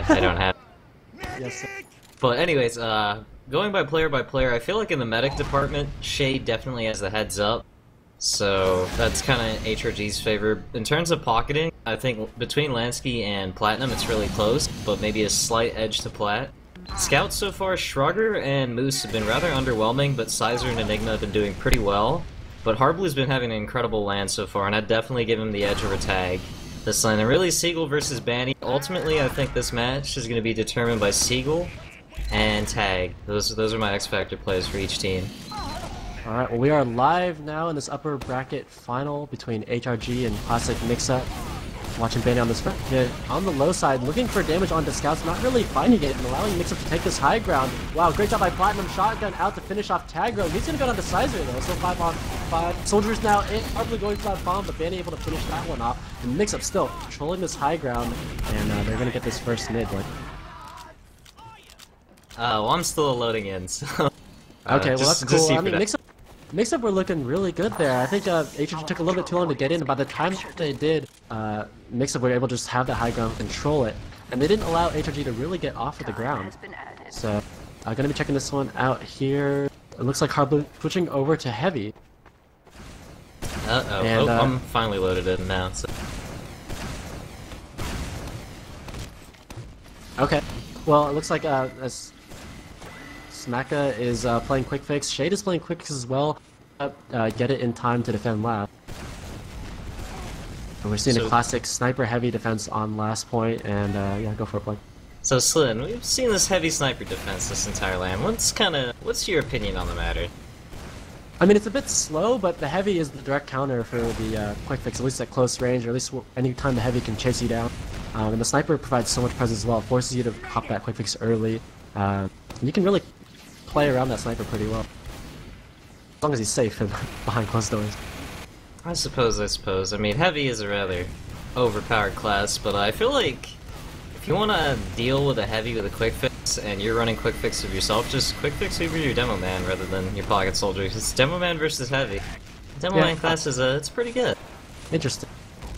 I don't have. Yes, sir. But anyways, going by player, I feel like in the medic department, Shade definitely has the heads up. So that's kind of HRG's favor. In terms of pocketing, I think between Lansky and Platinum it's really close, but maybe a slight edge to Plat. Scouts so far, Shrugger and Moose have been rather underwhelming, but Sizer and Enigma have been doing pretty well. But Harblue's been having an incredible land so far, and I'd definitely give him the edge over Tag this lane. And really, Seagull versus Banny. Ultimately, I think this match is going to be determined by Seagull and Tag. Those are my X-Factor plays for each team. Alright, well we are live now in this upper bracket final between HRG and Classic Mixup. Watching Banny on this front hit on the low side, looking for damage onto Scouts, not really finding it, and allowing Mixup to take this high ground. Wow, great job by Platinum. Shotgun out to finish off Tagro. He's gonna go down to Sizer though, so 5 on 5. Soldiers now in, probably going for that bomb, but Banny able to finish that one off. And Mixup still controlling this high ground, and they're gonna get this first mid. Well, I'm still loading in, so... Okay, well that's cool. I mean, Mixup were looking really good there. I think HRG took a little bit too long to get in, and by the time they did, Mixup were able to just have the high ground, control it, and they didn't allow HRG to really get off of the ground. So, I'm gonna be checking this one out here. It looks like Hardblue switching over to Heavy. Uh-oh. And, I'm finally loaded in now, so... Okay. Well, it looks like Smacka is playing Quick Fix. Shade is playing Quick Fix as well. Get it in time to defend last. And we're seeing a classic sniper heavy defense on last point, and yeah, go for it, Blake. So Slin, we've seen this heavy sniper defense this entire LAN. What's your opinion on the matter? I mean, it's a bit slow, but the heavy is the direct counter for the Quick Fix, at least at close range, or at least any time the heavy can chase you down. And the sniper provides so much presence as well, forces you to pop that Quick Fix early. You can really play around that sniper pretty well. As long as he's safe and behind closed doors. I suppose. I mean, Heavy is a rather overpowered class, but I feel like if you want to deal with a Heavy with a Quick Fix, and you're running Quick Fix of yourself, just Quick Fix over your Demo Man rather than your Pocket Soldier. It's Demo Man versus Heavy. Demo Man class is, it's pretty good. Interesting.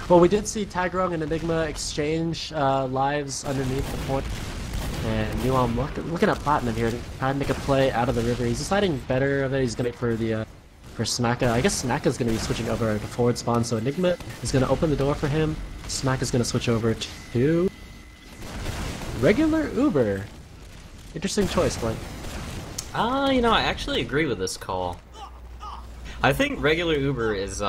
Well, we did see Tagrong and Enigma exchange lives underneath the point. And Nuam looking at Platinum here to try and make a play out of the river. He's deciding better of it. He's going to wait for Smacka. I guess Smacka's going to be switching over to forward spawn, so Enigma is going to open the door for him. Smacka's going to switch over to regular Uber. Interesting choice, Blake. You know, I actually agree with this call. I think regular Uber is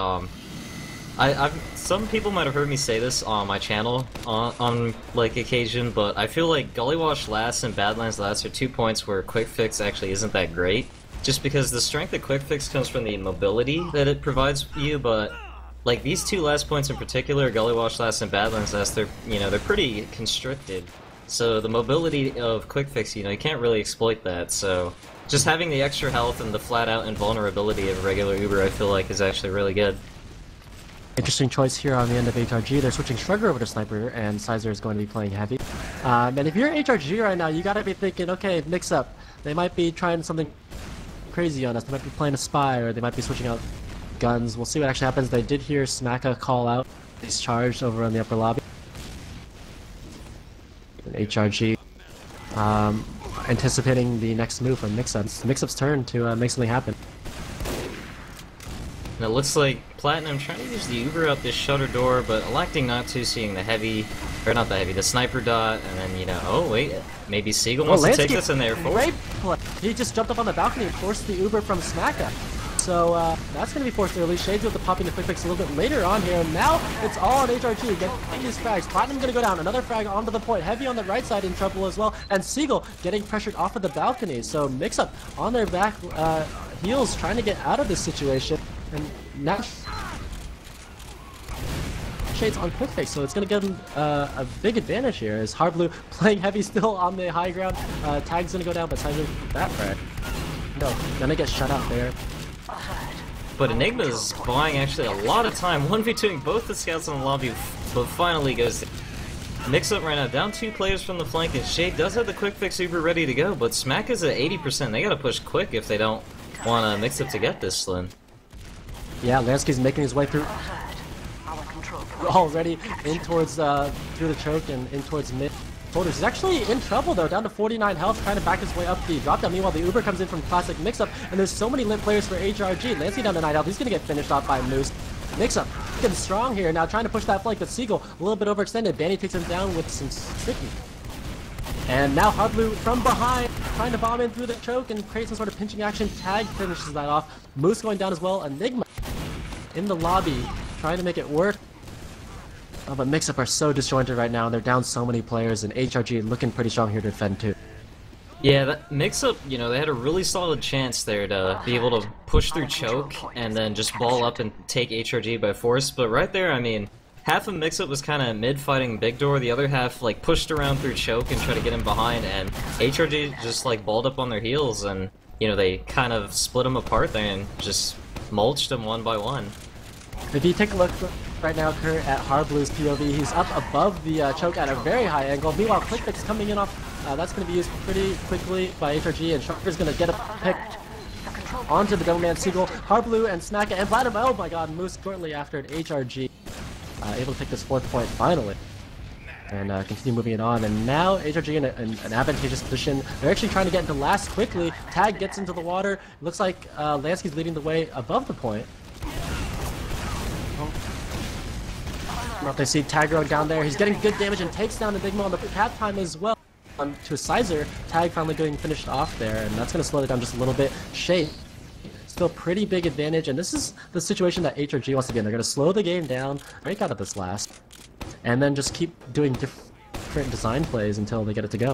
some people might have heard me say this on my channel on like occasion, but I feel like Gullywash last and Badlands last are 2 points where Quick Fix actually isn't that great. Just because the strength of Quick Fix comes from the mobility that it provides you, but like these two last points in particular, Gullywash last and Badlands last, they're pretty constricted. So the mobility of Quick Fix, you can't really exploit that. So just having the extra health and the flat out invulnerability of regular Uber, I feel like is actually really good. Interesting choice here on the end of HRG. They're switching Shrugger over to Sniper, and Sizer is going to be playing Heavy. And if you're HRG right now, you gotta be thinking, okay, Mixup. They might be trying something crazy on us. They might be playing a spy, or they might be switching out guns. We'll see what actually happens. They did hear Smacka call out. He's charged over on the upper lobby. And HRG anticipating the next move from Mixup. It's Mixup's turn to make something happen. And it looks like Platinum trying to use the Uber out this shutter door, but electing not to, seeing the Heavy, or not the Heavy, the Sniper dot, and then, oh wait, maybe Seagull wants to take this in there. Great play! He just jumped up on the balcony and forced the Uber from Smacka. So, that's going to be forced early. Shades with the popping the Quick Fix a little bit later on here, and now it's all on HRG. Getting these frags. Platinum going to go down. Another frag onto the point. Heavy on the right side in trouble as well, and Seagull getting pressured off of the balcony. So, Mixup on their back heels trying to get out of this situation. And now Shades on Quick Fix, so it's going to give him a big advantage here as Hardblue playing Heavy still on the high ground. Tag's going to go down, but Sizer that frag. No, gonna get shut out there. But Enigma's buying actually a lot of time, 1v2ing both the scouts in the lobby, but finally goes to Mixup right now, down 2 players from the flank, and Shade does have the Quick Fix Uber ready to go, but Smack is at 80%. They gotta push quick if they don't want Mixup to get this, Slin. Yeah, Lansky's making his way through. Already in towards through the choke and in towards mid. quarters. He's actually in trouble though, down to 49 health, trying to back his way up the drop down. Meanwhile, the Uber comes in from Classic Mixup, and there's so many lit players for HRG. Lancey down to 9 health, he's gonna get finished off by Moose. Mixup getting strong here, now trying to push that flank, but Seagull a little bit overextended. Banny takes him down with some sticky. And now Hardblue from behind, trying to bomb in through the choke and create some sort of pinching action. Tag finishes that off. Moose going down as well. Enigma in the lobby, trying to make it work. Oh, but Mixup are so disjointed right now, and they're down so many players, and HRG looking pretty strong here to defend too. Yeah, that Mixup, you know, they had a really solid chance there to be able to push through choke and then just ball up and take HRG by force, but right there, I mean, half of Mixup was kind of mid-fighting Big Door, the other half, like, pushed around through choke and tried to get him behind, and HRG just, like, balled up on their heels, and, you know, they kind of split them apart there and just mulched them one by one. If you take a look right now, Kurt, at Hardblue's POV, he's up above the choke at a very high angle. Meanwhile, ClickFix coming in off, that's going to be used pretty quickly by HRG, and Sharker's going to get a pick onto the Dome Man Seagull. Hardblue and Snacka and Platinum, oh my god, Moose shortly after it. HRG able to take this 4th point finally. And continue moving it on, and now HRG in an advantageous position. They're actually trying to get into last quickly. Tag gets into the water. It looks like Lansky's leading the way above the point. They see Tag going down there. He's getting good damage and takes down Enigma on the cap time as well. To Sizer, Tag finally getting finished off there, and that's going to slow it down just a little bit. Shade, still pretty big advantage, and this is the situation that HRG wants to be in. They're going to slow the game down, break out of this last, and then just keep doing different design plays until they get it to go.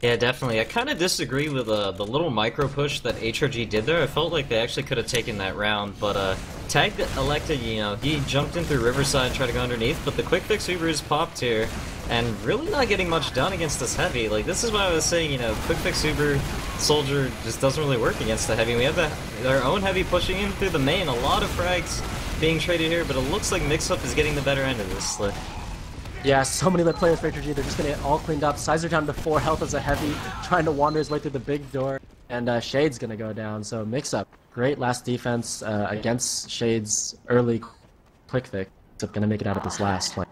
Yeah, definitely. I kind of disagree with the little micro push that HRG did there. I felt like they actually could have taken that round, but Tag elected, you know, he jumped in through Riverside, tried to go underneath, but the quick fix Uber is popped here, and really not getting much done against this heavy. Like, this is why I was saying, you know, quick fix Uber Soldier just doesn't really work against the heavy. We have our own heavy pushing in through the main, a lot of frags being traded here, but it looks like Mixup is getting the better end of this. Yeah, so many lit players for HRG, they're just gonna get all cleaned up. Sizer down to 4 health as a heavy, trying to wander his way through the big door, and Shade's gonna go down, so Mixup. Great last defense against Shade's early quick fix. Mixup gonna make it out of this last play.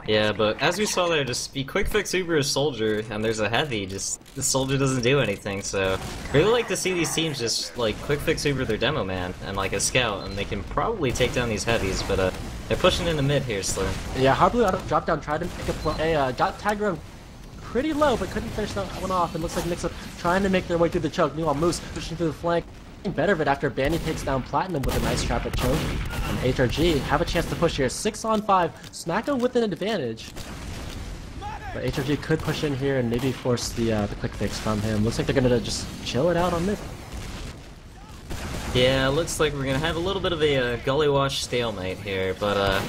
Yeah, but as we saw there, just be quick fix Uber a Soldier, and there's a heavy, just the Soldier doesn't do anything, so really like to see these teams just like quick fix Uber their demo man and like a scout, and they can probably take down these heavies, but they're pushing in the mid here, Slin. Yeah, Hardblue out of drop down, tried to make a play, got tagged around pretty low, but couldn't finish that one off, and looks like Mixup trying to make their way through the choke. Meanwhile, Moose pushing through the flank. Better of it after Banny takes down Platinum with a nice trap at choke. And HRG have a chance to push here. 6-on-5. Snacka with an advantage. But HRG could push in here and maybe force the quick fix from him. Looks like they're gonna just chill it out on mid. Yeah, looks like we're gonna have a little bit of a gully wash stalemate here, but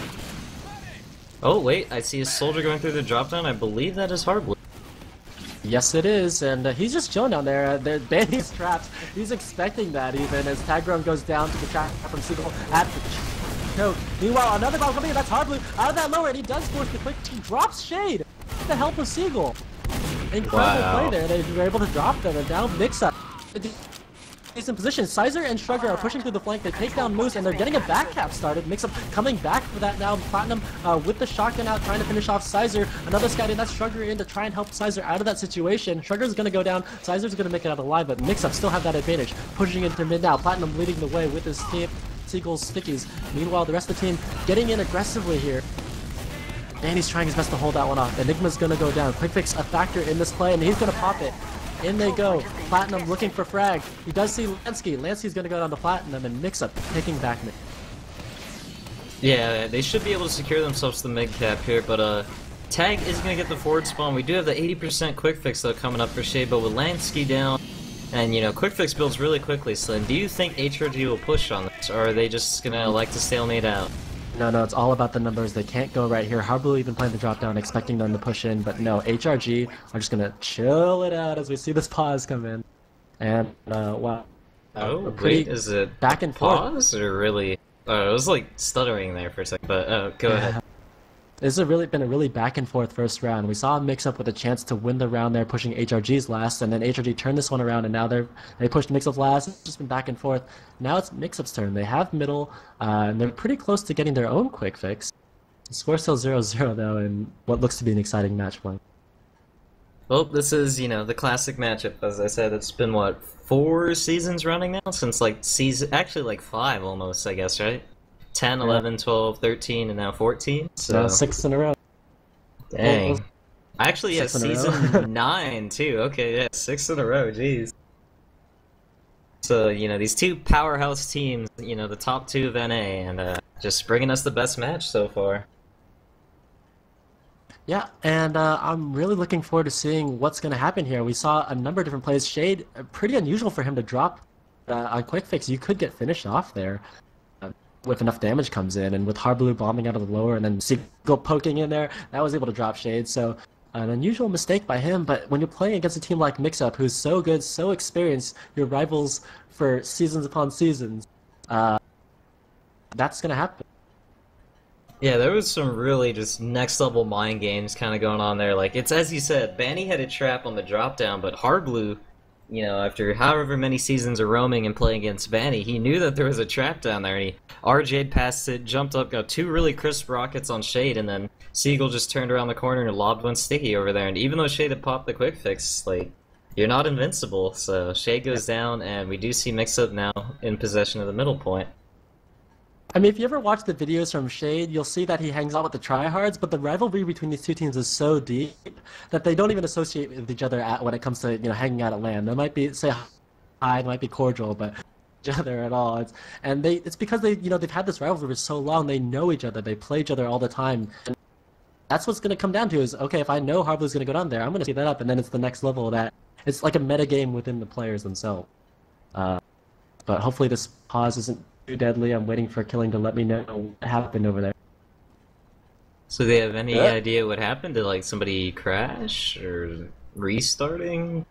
oh wait, I see a Soldier going through the drop down. I believe that is Hardblue. Yes, it is, and he's just chilling down there. Banny's trapped. He's expecting that even as Tagron goes down to the trap from Seagull at the choke. Meanwhile, another bomb coming in. That's Hardblue out of that lower, and he does force the quick. He drops Shade with the help of Seagull. Incredible play there. They were able to drop them, and now Mixup. He's in position. Sizer and Shrugger are pushing through the flank. They take down Moose, and they're getting a back cap started. Mixup coming back for that now. Platinum with the shotgun out, trying to finish off Sizer. Another scout in. That's Shrugger in to try and help Sizer out of that situation. Shrugger's going to go down. Sizer's going to make it out alive, but Mixup still have that advantage. Pushing into mid now. Platinum leading the way with his team. Seagull's stickies. Meanwhile, the rest of the team getting in aggressively here. Danny's trying his best to hold that one off. Enigma's going to go down. Quick fix a factor in this play, and he's going to pop it. In they go. Platinum looking for frag. He does see Lansky. Lansky's gonna go down to Platinum, and Mixup taking back mid. Yeah, they should be able to secure themselves to the mid cap here, but Tag is gonna get the forward spawn. We do have the 80% quick fix though coming up for Shade, but with Lansky down, and you know, quick fix builds really quickly, Slin. Do you think HRG will push on this, or are they just gonna like to stalemate out? No, it's all about the numbers. They can't go right here. Hardblue even playing the drop down, expecting them to push in, but no, HRG are just gonna chill it out as we see this pause come in. And, wow. Oh, wait, is it back and forth. Pause, or really? Oh, it was like stuttering there for a second, but go ahead. This has really been a really back and forth first round. We saw a Mixup with a chance to win the round there, pushing HRG's last, and then HRG turned this one around, and now they pushed Mixup's last. It's just been back and forth. Now it's Mixup's turn. They have middle, and they're pretty close to getting their own quick fix. The score's still 0-0 though, in what looks to be an exciting match point. Well, this is, the classic matchup. As I said, it's been, what, 4 seasons running now? Since, like, actually, like, 5 almost, I guess, right? 10, 11, 12, 13, and now 14? So... Now 6 in a row. Dang. Actually, yeah, 6 in a season 9, too. Okay, yeah, 6 in a row, jeez. So, these two powerhouse teams, the top 2 of NA, and just bringing us the best match so far. Yeah, and I'm really looking forward to seeing what's going to happen here. We saw a number of different plays. Shade, pretty unusual for him to drop on quick fix. You could get finished off there if enough damage comes in, and with Harblue bombing out of the lower and then Seagull poking in there, that was able to drop Shade. So an unusual mistake by him, but when you're playing against a team like Mixup, who's so good, so experienced, your rivals for seasons upon seasons, that's going to happen. Yeah, there was some really just next level mind games kind of going on there. Like, it's as you said, Banny had a trap on the drop down, but Harblue, after however many seasons of roaming and playing against Banny, he knew that there was a trap down there, and he RJ'd past it, jumped up, got 2 really crisp rockets on Shade, and then Seagull just turned around the corner and lobbed one sticky over there. And even though Shade had popped the quick fix, like, you're not invincible. So Shade goes down, and we do see Mixup now in possession of the middle point. I mean, if you ever watch the videos from Shade, you'll see that he hangs out with the tryhards, but the rivalry between these two teams is so deep that they don't even associate with each other when it comes to hanging out at LAN. They might be say hi, they might be cordial, but each other at all. It's because they've had this rivalry for so long. They know each other. They play each other all the time. And that's what's going to come down to is, okay, if I know Harblue's going to go down there, I'm going to see that up, and then it's the next level that it's like a meta game within the players themselves. But hopefully this pause isn't too deadly. I'm waiting for Killing to let me know what happened over there. So they have any idea what happened? Did like somebody crash or restarting?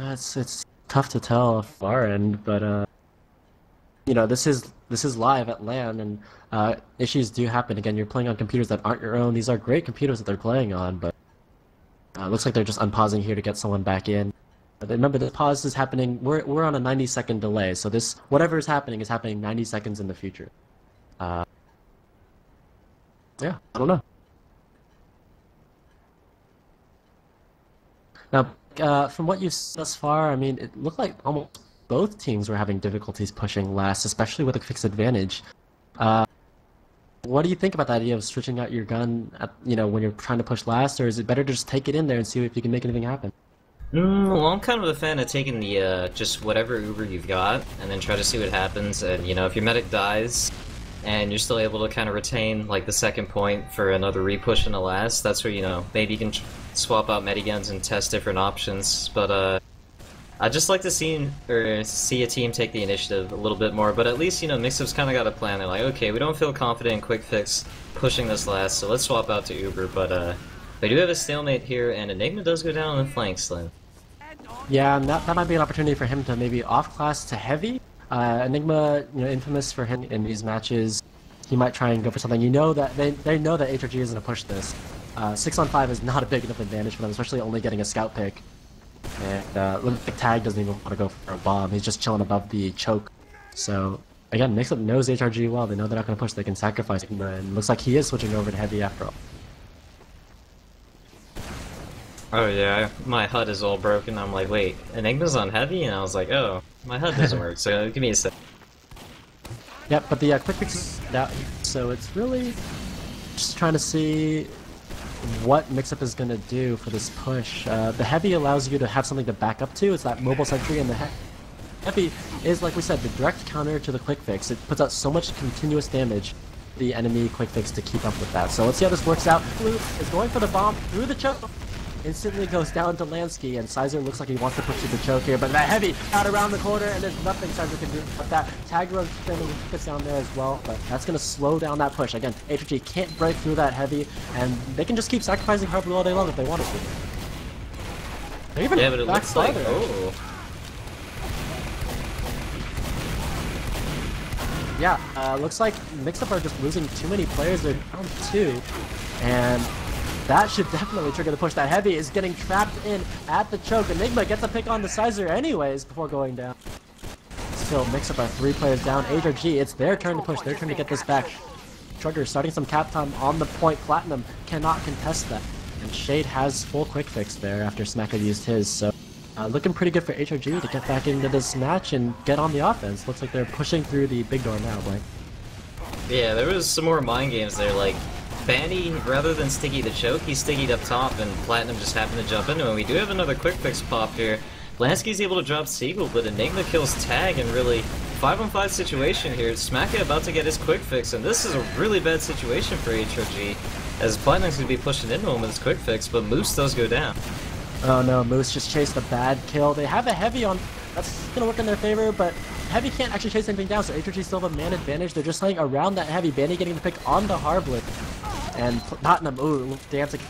It's tough to tell off our end, but this is live at LAN, and issues do happen. Again, you're playing on computers that aren't your own. These are great computers that they're playing on, but it looks like they're just unpausing here to get someone back in. Remember, the pause is happening. We're on a 90-second delay, so whatever is happening 90 seconds in the future. Yeah, I don't know. Now, from what you've seen thus far, I mean, it looked like almost both teams were having difficulties pushing last, especially with a fixed advantage. What do you think about the idea of switching out your gun when you're trying to push last, or is it better to just take it in there and see if you can make anything happen? Well, I'm kind of a fan of taking the, just whatever Uber you've got, and then try to see what happens, and, if your medic dies, and you're still able to kind of retain, like, the second point for another repush in the last, that's where, maybe you can swap out mediguns and test different options, but, I'd just like to see a team take the initiative a little bit more, but at least, Mixup's kind of got a plan. They're like, okay, we don't feel confident in quick fix pushing this last, so let's swap out to Uber, but, they do have a stalemate here, and Enigma does go down on the flank, Slin. Yeah, and that might be an opportunity for him to maybe off-class to heavy. Enigma, infamous for him in these matches. He might try and go for something. They know that HRG isn't going to push this. 6 on 5 is not a big enough advantage for them, especially only getting a scout pick. And looks like Tag doesn't even want to go for a bomb. He's just chilling above the choke. So again, Mixup knows HRG well. They know they're not going to push. They can sacrifice him, and looks like he is switching over to heavy after all. Oh yeah, my HUD is all broken. I'm like, wait, Enigma's on heavy? And I was like, oh, my HUD doesn't work, so give me a sec. Yep, but the quick fix is out, so it's really just trying to see what Mixup is going to do for this push. The heavy allows you to have something to back up to. It's that mobile sentry, and the heavy is, like we said, the direct counter to the quick fix. It puts out so much continuous damage the enemy quick fix to keep up with that. So let's see how this works out. Blue is going for the bomb through the choke. Instantly goes down to Lansky, and Sizer looks like he wants to push through the choke here, but that heavy out around the corner, and there's nothing Sizer can do but that. Tag runs spinning gets down there as well, but that's going to slow down that push. Again, HRG can't break through that heavy, and they can just keep sacrificing Harblue all day long if they want to. They're even but it looks like, oh. Yeah, looks like Mixup are just losing too many players. They're down 2, and that should definitely trigger the push. That heavy is getting trapped in at the choke. Enigma gets a pick on the Sizer anyways before going down. Still, Mixup are 3 players down. HRG, it's their turn to push. Their turn to get this back. TrukTruk starting some cap time on the point. Platinum cannot contest that. And Shade has full quick fix there after Smack had used his, so looking pretty good for HRG to get back into this match and get on the offense. Looks like they're pushing through the big door now, Blake. Yeah, there was some more mind games there, like Banny, rather than Sticky the choke, he stickied up top and Platinum just happened to jump into him. We do have another quick fix pop here. Lansky's able to drop Seagull, but Enigma kills Tag, and really 5-on-5 situation here. Smacka about to get his quick fix, and this is a really bad situation for HRG, as Platinum's going to be pushing into him with his quick fix, but Moose does go down. Oh no, Moose just chased a bad kill. They have a heavy on, that's going to work in their favor, but heavy can't actually chase anything down, so HRG still have a man advantage. They're just playing around that heavy. Banny getting the pick on the Harbler, and Platinum, ooh, dancing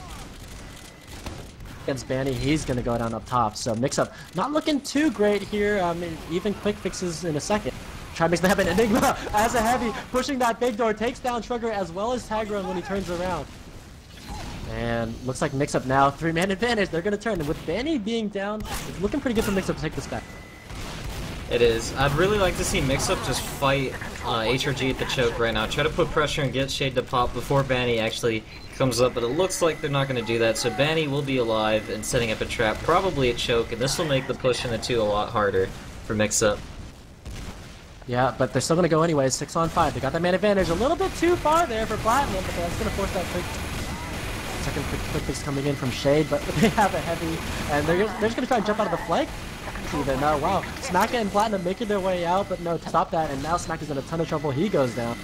against Banny, he's going to go down up top. So Mixup not looking too great here. Even quick fixes in a second. Try to make them happen. Enigma as a heavy pushing that big door, takes down TrukTruk as well as Tagron when he turns around. And looks like Mixup now 3-man advantage. They're going to turn, and with Banny being down, it's looking pretty good for Mixup to take this back. It is. I'd really like to see Mixup just fight HRG at the choke right now. Try to put pressure and get Shade to pop before Banny actually comes up, but it looks like they're not going to do that. So Banny will be alive and setting up a trap, probably a choke, and this will make the push in the 2 a lot harder for Mixup. Yeah, but they're still going to go anyways. 6-on-5. They got that man advantage a little bit too far there for Platinum, but that's going to force that quick. Second quick fix coming in from Shade, but they have a heavy, and they're just going to try and jump out of the flank. Even no, wow, Smacka and Platinum making their way out, but no, stop that, and now Smacka's in a ton of trouble. He goes down.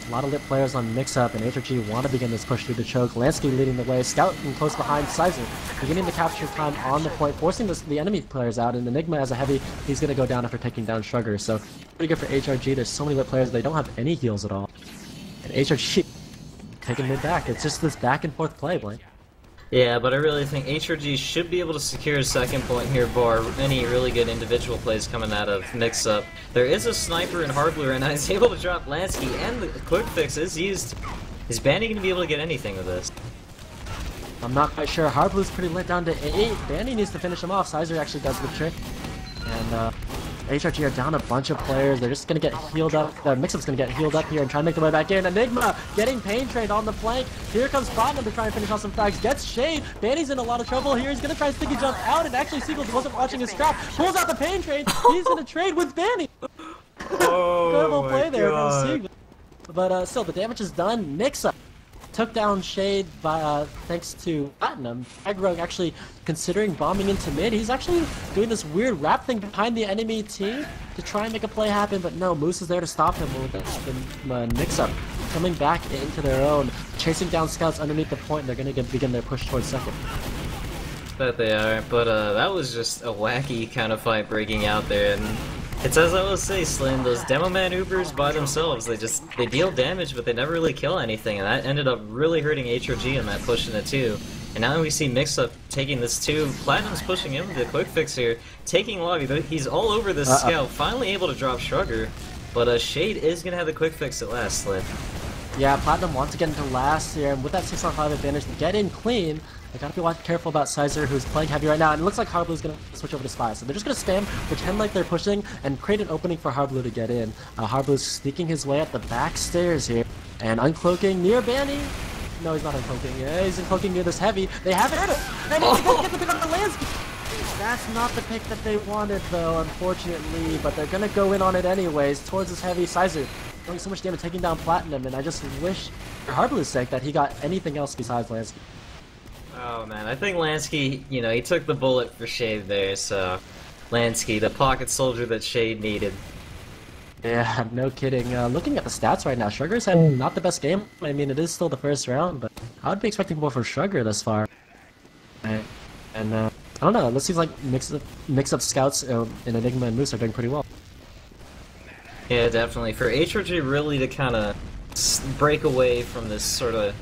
A lot of lit players on Mix-Up, and HRG want to begin this push through the choke. Lansky leading the way, Scout and close behind Sizer, beginning to capture time on the point, forcing the enemy players out, and Enigma as a heavy, he's going to go down after taking down TrukTruk. So pretty good for HRG. There's so many lit players, they don't have any heals at all. And HRG taking mid back. It's just this back and forth play, Blake. Yeah, but I really think HRG should be able to secure a second point here, bar any really good individual plays coming out of Mix-Up. There is a sniper in Harbler, and he's able to drop Lansky, and the quick fix is used. Is Banny going to be able to get anything with this? I'm not quite sure. Harblue's pretty lit down to 8. Banny needs to finish him off. Sizer actually does the trick. And HRG are down a bunch of players. They're just going to get healed up. Mix-Up's going to get healed up here and try to make their way back in. Enigma getting pain trained on the flank. Here comes Platinum to try and finish off some frags. Gets Shade. Banny's in a lot of trouble here. He's going to try and sticky jump out, and actually Seagulls wasn't watching his trap. Pulls out the pain train. He's going to trade with Banny. Oh, incredible play there God. from Seagulls. But still, the damage is done. Mix-Up took down Shade by, thanks to Platinum. Aggro actually considering bombing into mid. He's actually doing this weird wrap thing behind the enemy team to try and make a play happen, but no, Moose is there to stop him with the Mix-Up coming back into their own, chasing down scouts underneath the point. They're going to begin their push towards second. That they are, but that was just a wacky kind of fight breaking out there, and it's as I will say, Slin, those demo man Ubers by themselves, they deal damage, but they never really kill anything, and that ended up really hurting HRG in that push in the 2. And now we see Mix-Up taking this 2. Platinum's pushing him with the quick fix here, taking lobby, but he's all over this scout, finally able to drop Shrugger, but Shade is going to have the quick fix at last, Slin. Yeah, Platinum wants to get into last here, and with that 6-on-5 advantage to get in clean, they gotta be careful about Sizer, who's playing heavy right now, and it looks like Harblue's gonna switch over to Spy. So they're just gonna spam, pretend like they're pushing, and create an opening for Harblu to get in. Harblu's sneaking his way up the back stairs here, and uncloaking near Banny. No, he's not uncloaking. Yeah, he's uncloaking near this heavy. They haven't hurt it, and he's gonna get the pick on the landscape. That's not the pick that they wanted, though, unfortunately, but they're gonna go in on it anyways, towards this heavy Sizer. Doing so much damage, taking down Platinum, and I just wish, for Harblu's sake, that he got anything else besides Lansky. Oh man, I think Lansky, you know, he took the bullet for Shade there, so Lansky, the pocket soldier that Shade needed. Yeah, no kidding. Looking at the stats right now, Shrugger's had not the best game. I mean, it is still the first round, but I would be expecting more from Shrugger thus far. And I don't know, it seems like mix-up scouts in Enigma and Moose are doing pretty well. Yeah, definitely. For HRG really to kind of break away from this sort of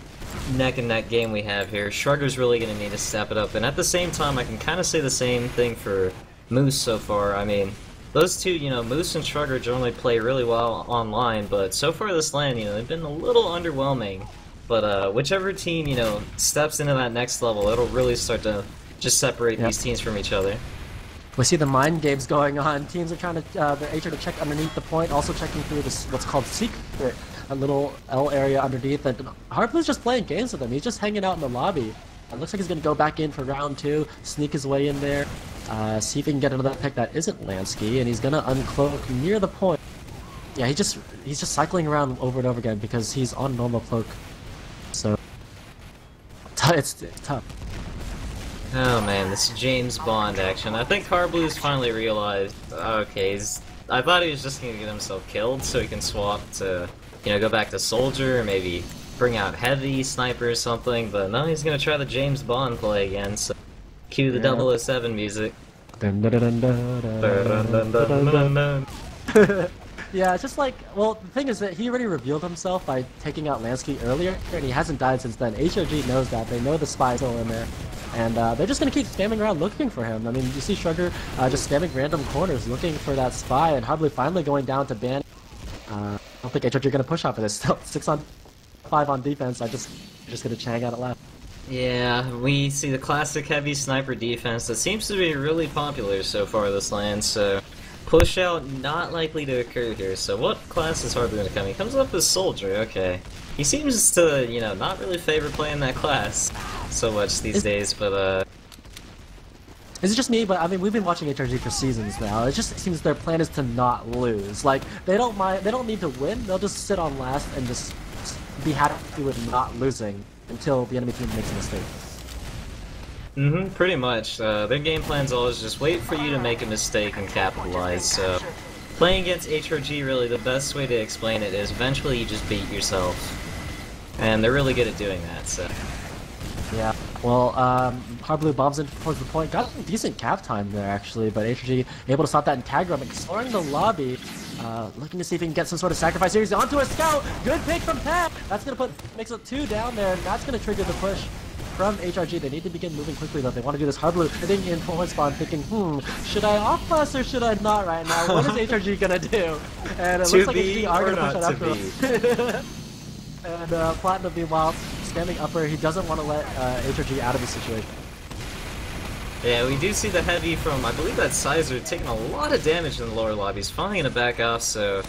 neck-and-neck game we have here, Shrugger's really going to need to step it up. And at the same time, I can kind of say the same thing for Moose so far. I mean, those two, you know, Moose and Shrugger generally play really well online, but so far this LAN, you know, they've been a little underwhelming. But whichever team, you know, steps into that next level, it'll really start to just separate these teams from each other. We see the mind games going on. Teams are trying to, they're eager to check underneath the point, also checking through this, what's called secret a little L area underneath, and Harblue's just playing games with him. He's just hanging out in the lobby. It looks like he's gonna go back in for round 2, sneak his way in there, see if he can get another pick that isn't Lansky, and he's gonna uncloak near the point. Yeah, he's just cycling around over and over again because he's on normal cloak. So it's tough. Oh man, this James Bond action. I think Harblue's finally realized, okay, I thought he was just gonna get himself killed so he can swap to, you know, go back to Soldier or maybe bring out Heavy, Sniper or something, but no, he's gonna try the James Bond play again, so cue the 007 music. Yeah, it's just like, well, the thing is that he already revealed himself by taking out Lansky earlier, and he hasn't died since then. HRG knows that. They know the spy's still in there. And they're just going to keep spamming around looking for him. I mean, you see Sugar just spamming random corners looking for that spy, and Harblu finally going down to ban. I don't think HRG are going to push off of this. Still 6 on 5 on defense. Just going to Chang out it left. Yeah, we see the classic Heavy Sniper defense that seems to be really popular so far this LAN, so push out not likely to occur here. So what class is Harblu going to come? He comes up as Soldier, okay. He seems to, you know, not really favor playing that class so much these days, but Is it just me? But I mean, we've been watching HRG for seasons now. It just seems their plan is to not lose. Like, they don't need to win, they'll just sit on last and just be happy with not losing until the enemy team makes a mistake. Pretty much. Their game plan's always just wait for you to make a mistake and capitalize, so playing against HRG, really the best way to explain it is eventually you just beat yourself. And they're really good at doing that, so. Yeah, well, Harblu bombs in towards the point, got some decent cap time there actually, but HRG able to stop that in tag room, exploring the lobby, looking to see if he can get some sort of sacrifice here. He's onto a scout, good pick from Tag! That's gonna put Mixup 2 down there, and that's gonna trigger the push from HRG. They need to begin moving quickly though. They want to do this. Harblu sitting in forward spawn thinking, should I off class or should I not right now? What is HRG gonna do? And it looks like HRG are gonna push it after him. And Platinum meanwhile spamming upper. He doesn't want to let HRG out of the situation. Yeah, we do see the Heavy from, I believe that's Sizer, taking a lot of damage in the lower lobby. He's finally gonna back off, so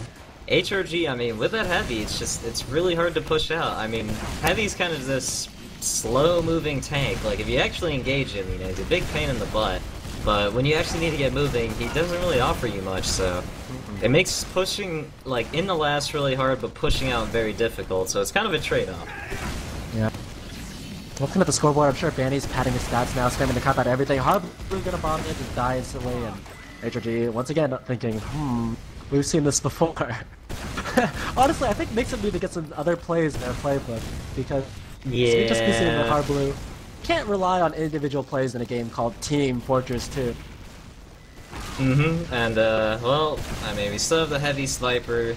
HRG, I mean, with that Heavy, it's really hard to push out. I mean, Heavy's kind of this slow-moving tank. Like, if you actually engage him, you know, he's a big pain in the butt. But when you actually need to get moving, he doesn't really offer you much, so it makes pushing, like, in the last really hard, but pushing out very difficult, so it's kind of a trade-off. Yeah. Looking at the scoreboard, I'm sure Banny's padding his stats now, spamming the crap out of everything. Harblu gonna bomb it and die instantly, and HRG, once again, thinking, we've seen this before. Honestly, I think Mixup need to get some other plays in their playbook, because we just be seeing the Harblu. Can't rely on individual plays in a game called Team Fortress 2. And, well, I mean, we still have the Heavy Sniper.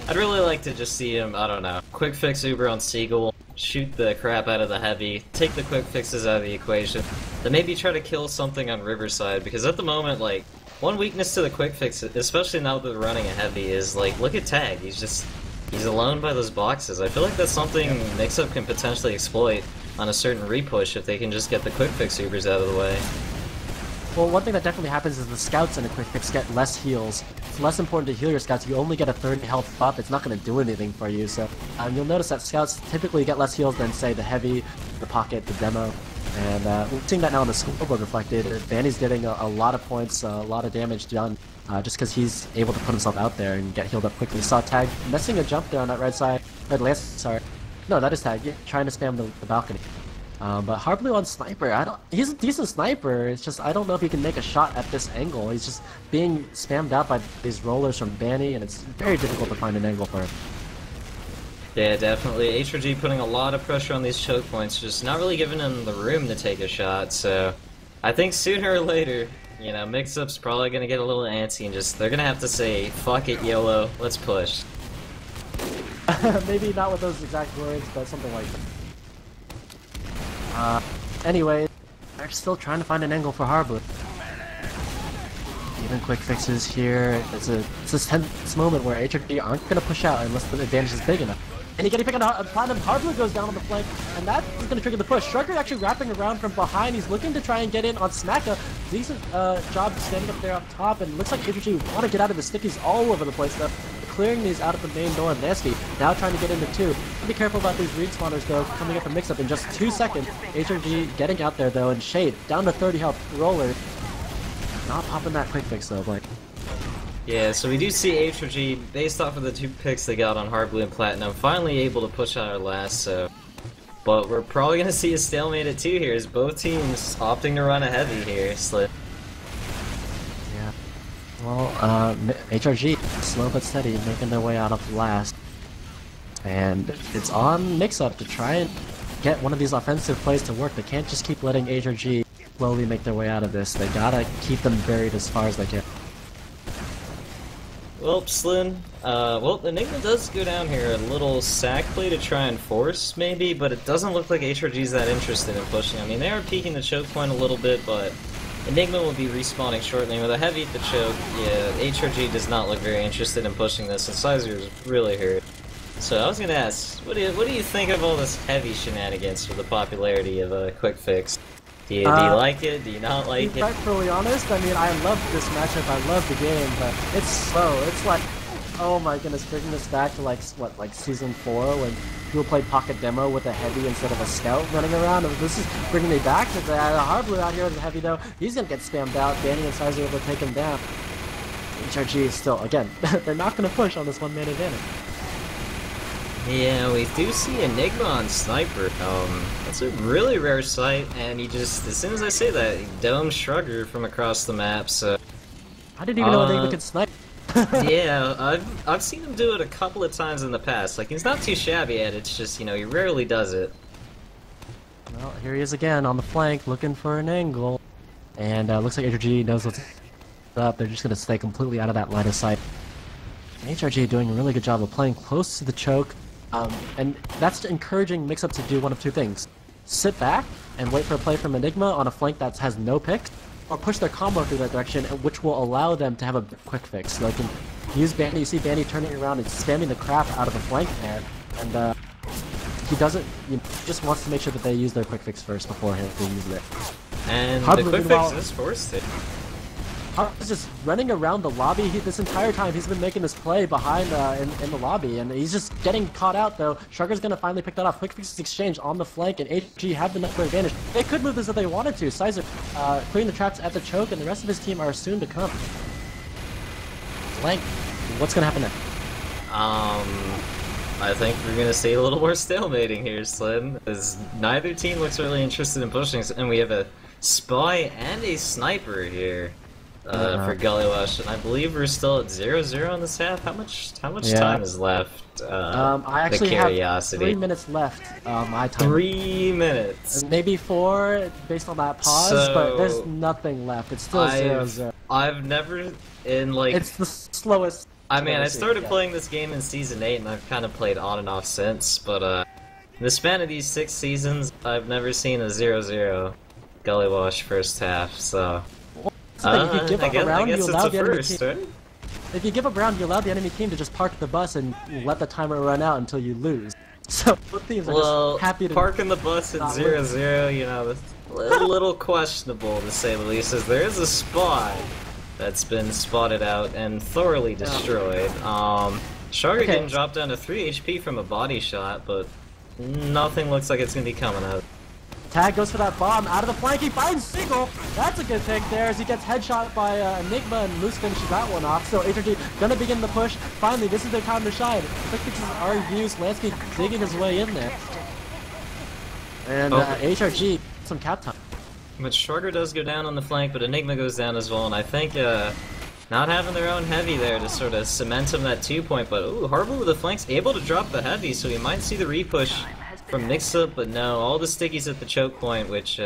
I'd really like to just see him, I don't know, quick fix Uber on Seagull, shoot the crap out of the Heavy, take the quick fixes out of the equation, then maybe try to kill something on Riverside, because at the moment, like, one weakness to the quick fix, especially now that they're running a Heavy, is, like, look at Tag, he's alone by those boxes. I feel like that's something Mixup can potentially exploit on a certain repush if they can just get the quick fix Ubers out of the way. Well, one thing that definitely happens is the scouts in a quick fix get less heals. It's less important to heal your scouts. You only get a 30 health buff. It's not going to do anything for you. So you'll notice that scouts typically get less heals than, say, the Heavy, the Pocket, the Demo. And we're seeing that now on the scoreboard reflected. Vanny's getting a lot of points, a lot of damage done, just because he's able to put himself out there and get healed up quickly. Saw Tag missing a jump there on that red side. Red Lance, sorry. No, that is Tag. Yeah, trying to spam the balcony. But Harblu on Sniper, he's a decent sniper, it's just I don't know if he can make a shot at this angle. He's just being spammed out by these rollers from Banny, and it's very difficult to find an angle for him. Yeah, definitely. HRG putting a lot of pressure on these choke points, just not really giving him the room to take a shot, so I think sooner or later, you know, Mixup's probably gonna get a little antsy and they're gonna have to say, fuck it, YOLO, let's push. Maybe not with those exact words, but something like that. Anyway, they're still trying to find an angle for Harblu. Even quick fixes here. It's this tense moment where HRG aren't going to push out unless the advantage is big enough. And you get a pick on Platinum. Harblu goes down on the flank, and that's going to trigger the push. Shrugger actually wrapping around from behind. He's looking to try and get in on Smacka. Decent job standing up there up top, and looks like HRG want to get out of the stickies all over the place though. The clearing these out of the main door. Nasty now trying to get into 2. Be careful about these read spawners though, coming up a Mixup in just 2 seconds. HRG getting out there though, and Shade down to 30 health. Roller not popping that quick fix though, Blake. Yeah, so we do see HRG, based off of the 2 picks they got on Hard Blue and Platinum, finally able to push out our last, so... But we're probably going to see a stalemate at 2 here, as both teams opting to run a heavy here, Slin. Yeah. Well, HRG, slow but steady, making their way out of last. And it's on Mixup to try and get one of these offensive plays to work. They can't just keep letting HRG slowly make their way out of this. They gotta keep them buried as far as they can. Well, Slin, Enigma does go down here, a little sack play to try and force, maybe, but it doesn't look like HRG's that interested in pushing. I mean, they are peeking the choke point a little bit, but Enigma will be respawning shortly. With a heavy at the choke, yeah, HRG does not look very interested in pushing this, and Sizer is really hurt. So I was gonna ask, what do you think of all this heavy shenanigans for the popularity of a quick fix? Do you like it? Do you not like it? To be rightfully honest, I mean, I love this matchup, I love the game, but it's slow. It's like, oh my goodness, bringing this back to like, what, like Season 4, when people played Pocket Demo with a heavy instead of a scout running around. And this is bringing me back to that. Hard Blue out here with a heavy though, he's gonna get spammed out. Danny and Sizer able to take him down. HRG is still, again, they're not gonna push on this one-man advantage. Yeah, we do see Enigma on Sniper. That's a really rare sight, and he just, as soon as I say that, he domes Shrugger from across the map, so... I didn't even know Enigma could snipe. Yeah, I've seen him do it a couple of times in the past. Like, he's not too shabby at it, it's just, you know, he rarely does it. Well, here he is again on the flank, looking for an angle. And looks like HRG knows what's up, they're just gonna stay completely out of that line of sight. HRG doing a really good job of playing close to the choke. And that's encouraging Mixup to do one of 2 things. Sit back and wait for a play from Enigma on a flank that has no picks, or push their combo through that direction, which will allow them to have a quick fix. So they can use Bandy. You see Bandy turning around and spamming the crap out of the flank there, and he doesn't. He just wants to make sure that they use their quick fix first before he uses it. And the quick fix is forced it. He's just running around the lobby. This entire time he's been making this play behind in the lobby, and he's just getting caught out though. Shrugger's gonna finally pick that off. Quick fixes exchange on the flank, and HG have the number advantage. They could move this if they wanted to. Sizer clearing the traps at the choke, and the rest of his team are soon to come. Flank, what's gonna happen next? I think we're gonna see a little more stalemating here, Slin, as neither team looks really interested in pushing, and we have a spy and a sniper here. For Gullywash, and I believe we're still at 0-0 on this half. How much time is left? I actually have 3 minutes left. My time. 3 minutes. Maybe 4, based on that pause, so but there's nothing left. It's still 0-0. I've never, in like... It's the slowest... I mean, I started playing this game in Season 8, and I've kind of played on and off since, but in the span of these 6 seasons, I've never seen a 0-0 Gullywash first half, so... If you give up a round, you allow the enemy team. Right? If you give up a round, you allow the enemy team to just park the bus and let the timer run out until you lose. So both teams are just happy to parking the bus at 0-0. You know, that's a little questionable to say the least. As there is a spot that's been spotted out and thoroughly destroyed. Shrugger getting dropped down to 3 HP from a body shot, but nothing looks like it's gonna be coming out. Tag goes for that bomb out of the flank. He finds Single. That's a good pick there as he gets headshot by Enigma, and Moose finishes that one off. So HRG gonna begin the push. Finally, this is their time to shine. Quick fixes are used. Lansky digging his way in there. And HRG, some cap time. But Shrugger does go down on the flank, but Enigma goes down as well, and I think not having their own heavy there to sort of cement him that 2-point, but ooh, Harble with the flanks able to drop the heavy, so we might see the repush from Mixup, but no, all the stickies at the choke point, which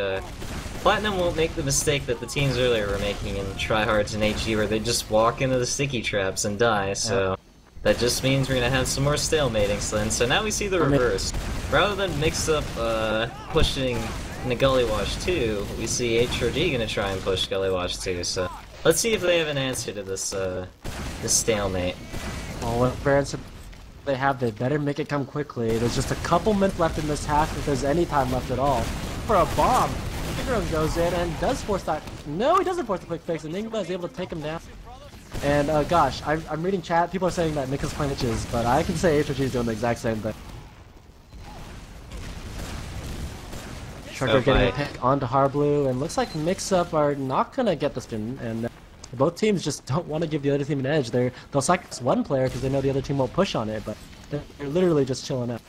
Platinum won't make the mistake that the teams earlier were making in Tryhards and HG, where they just walk into the sticky traps and die, so that just means we're gonna have some more stalemating, Slin. So now we see the reverse. Rather than Mixup pushing into Gullywash 2, we see HRG gonna try and push Gullywash 2, so let's see if they have an answer to this this stalemate. Well, whatever answer they have, they better make it come quickly. There's just a couple minutes left in this half, if there's any time left at all. For a bomb, Everyone goes in and does force that. No, he doesn't force the quick fix, and Enigma is able to take him down. And gosh, I'm reading chat. People are saying that Nick is playing witches, but I can say HRG is doing the exact same thing. TrukTruk getting a pick onto Harblue, and looks like Mixup are not gonna get the spin, and both teams just don't want to give the other team an edge. They'll sacrifice one player because they know the other team won't push on it, but they're literally just chilling out.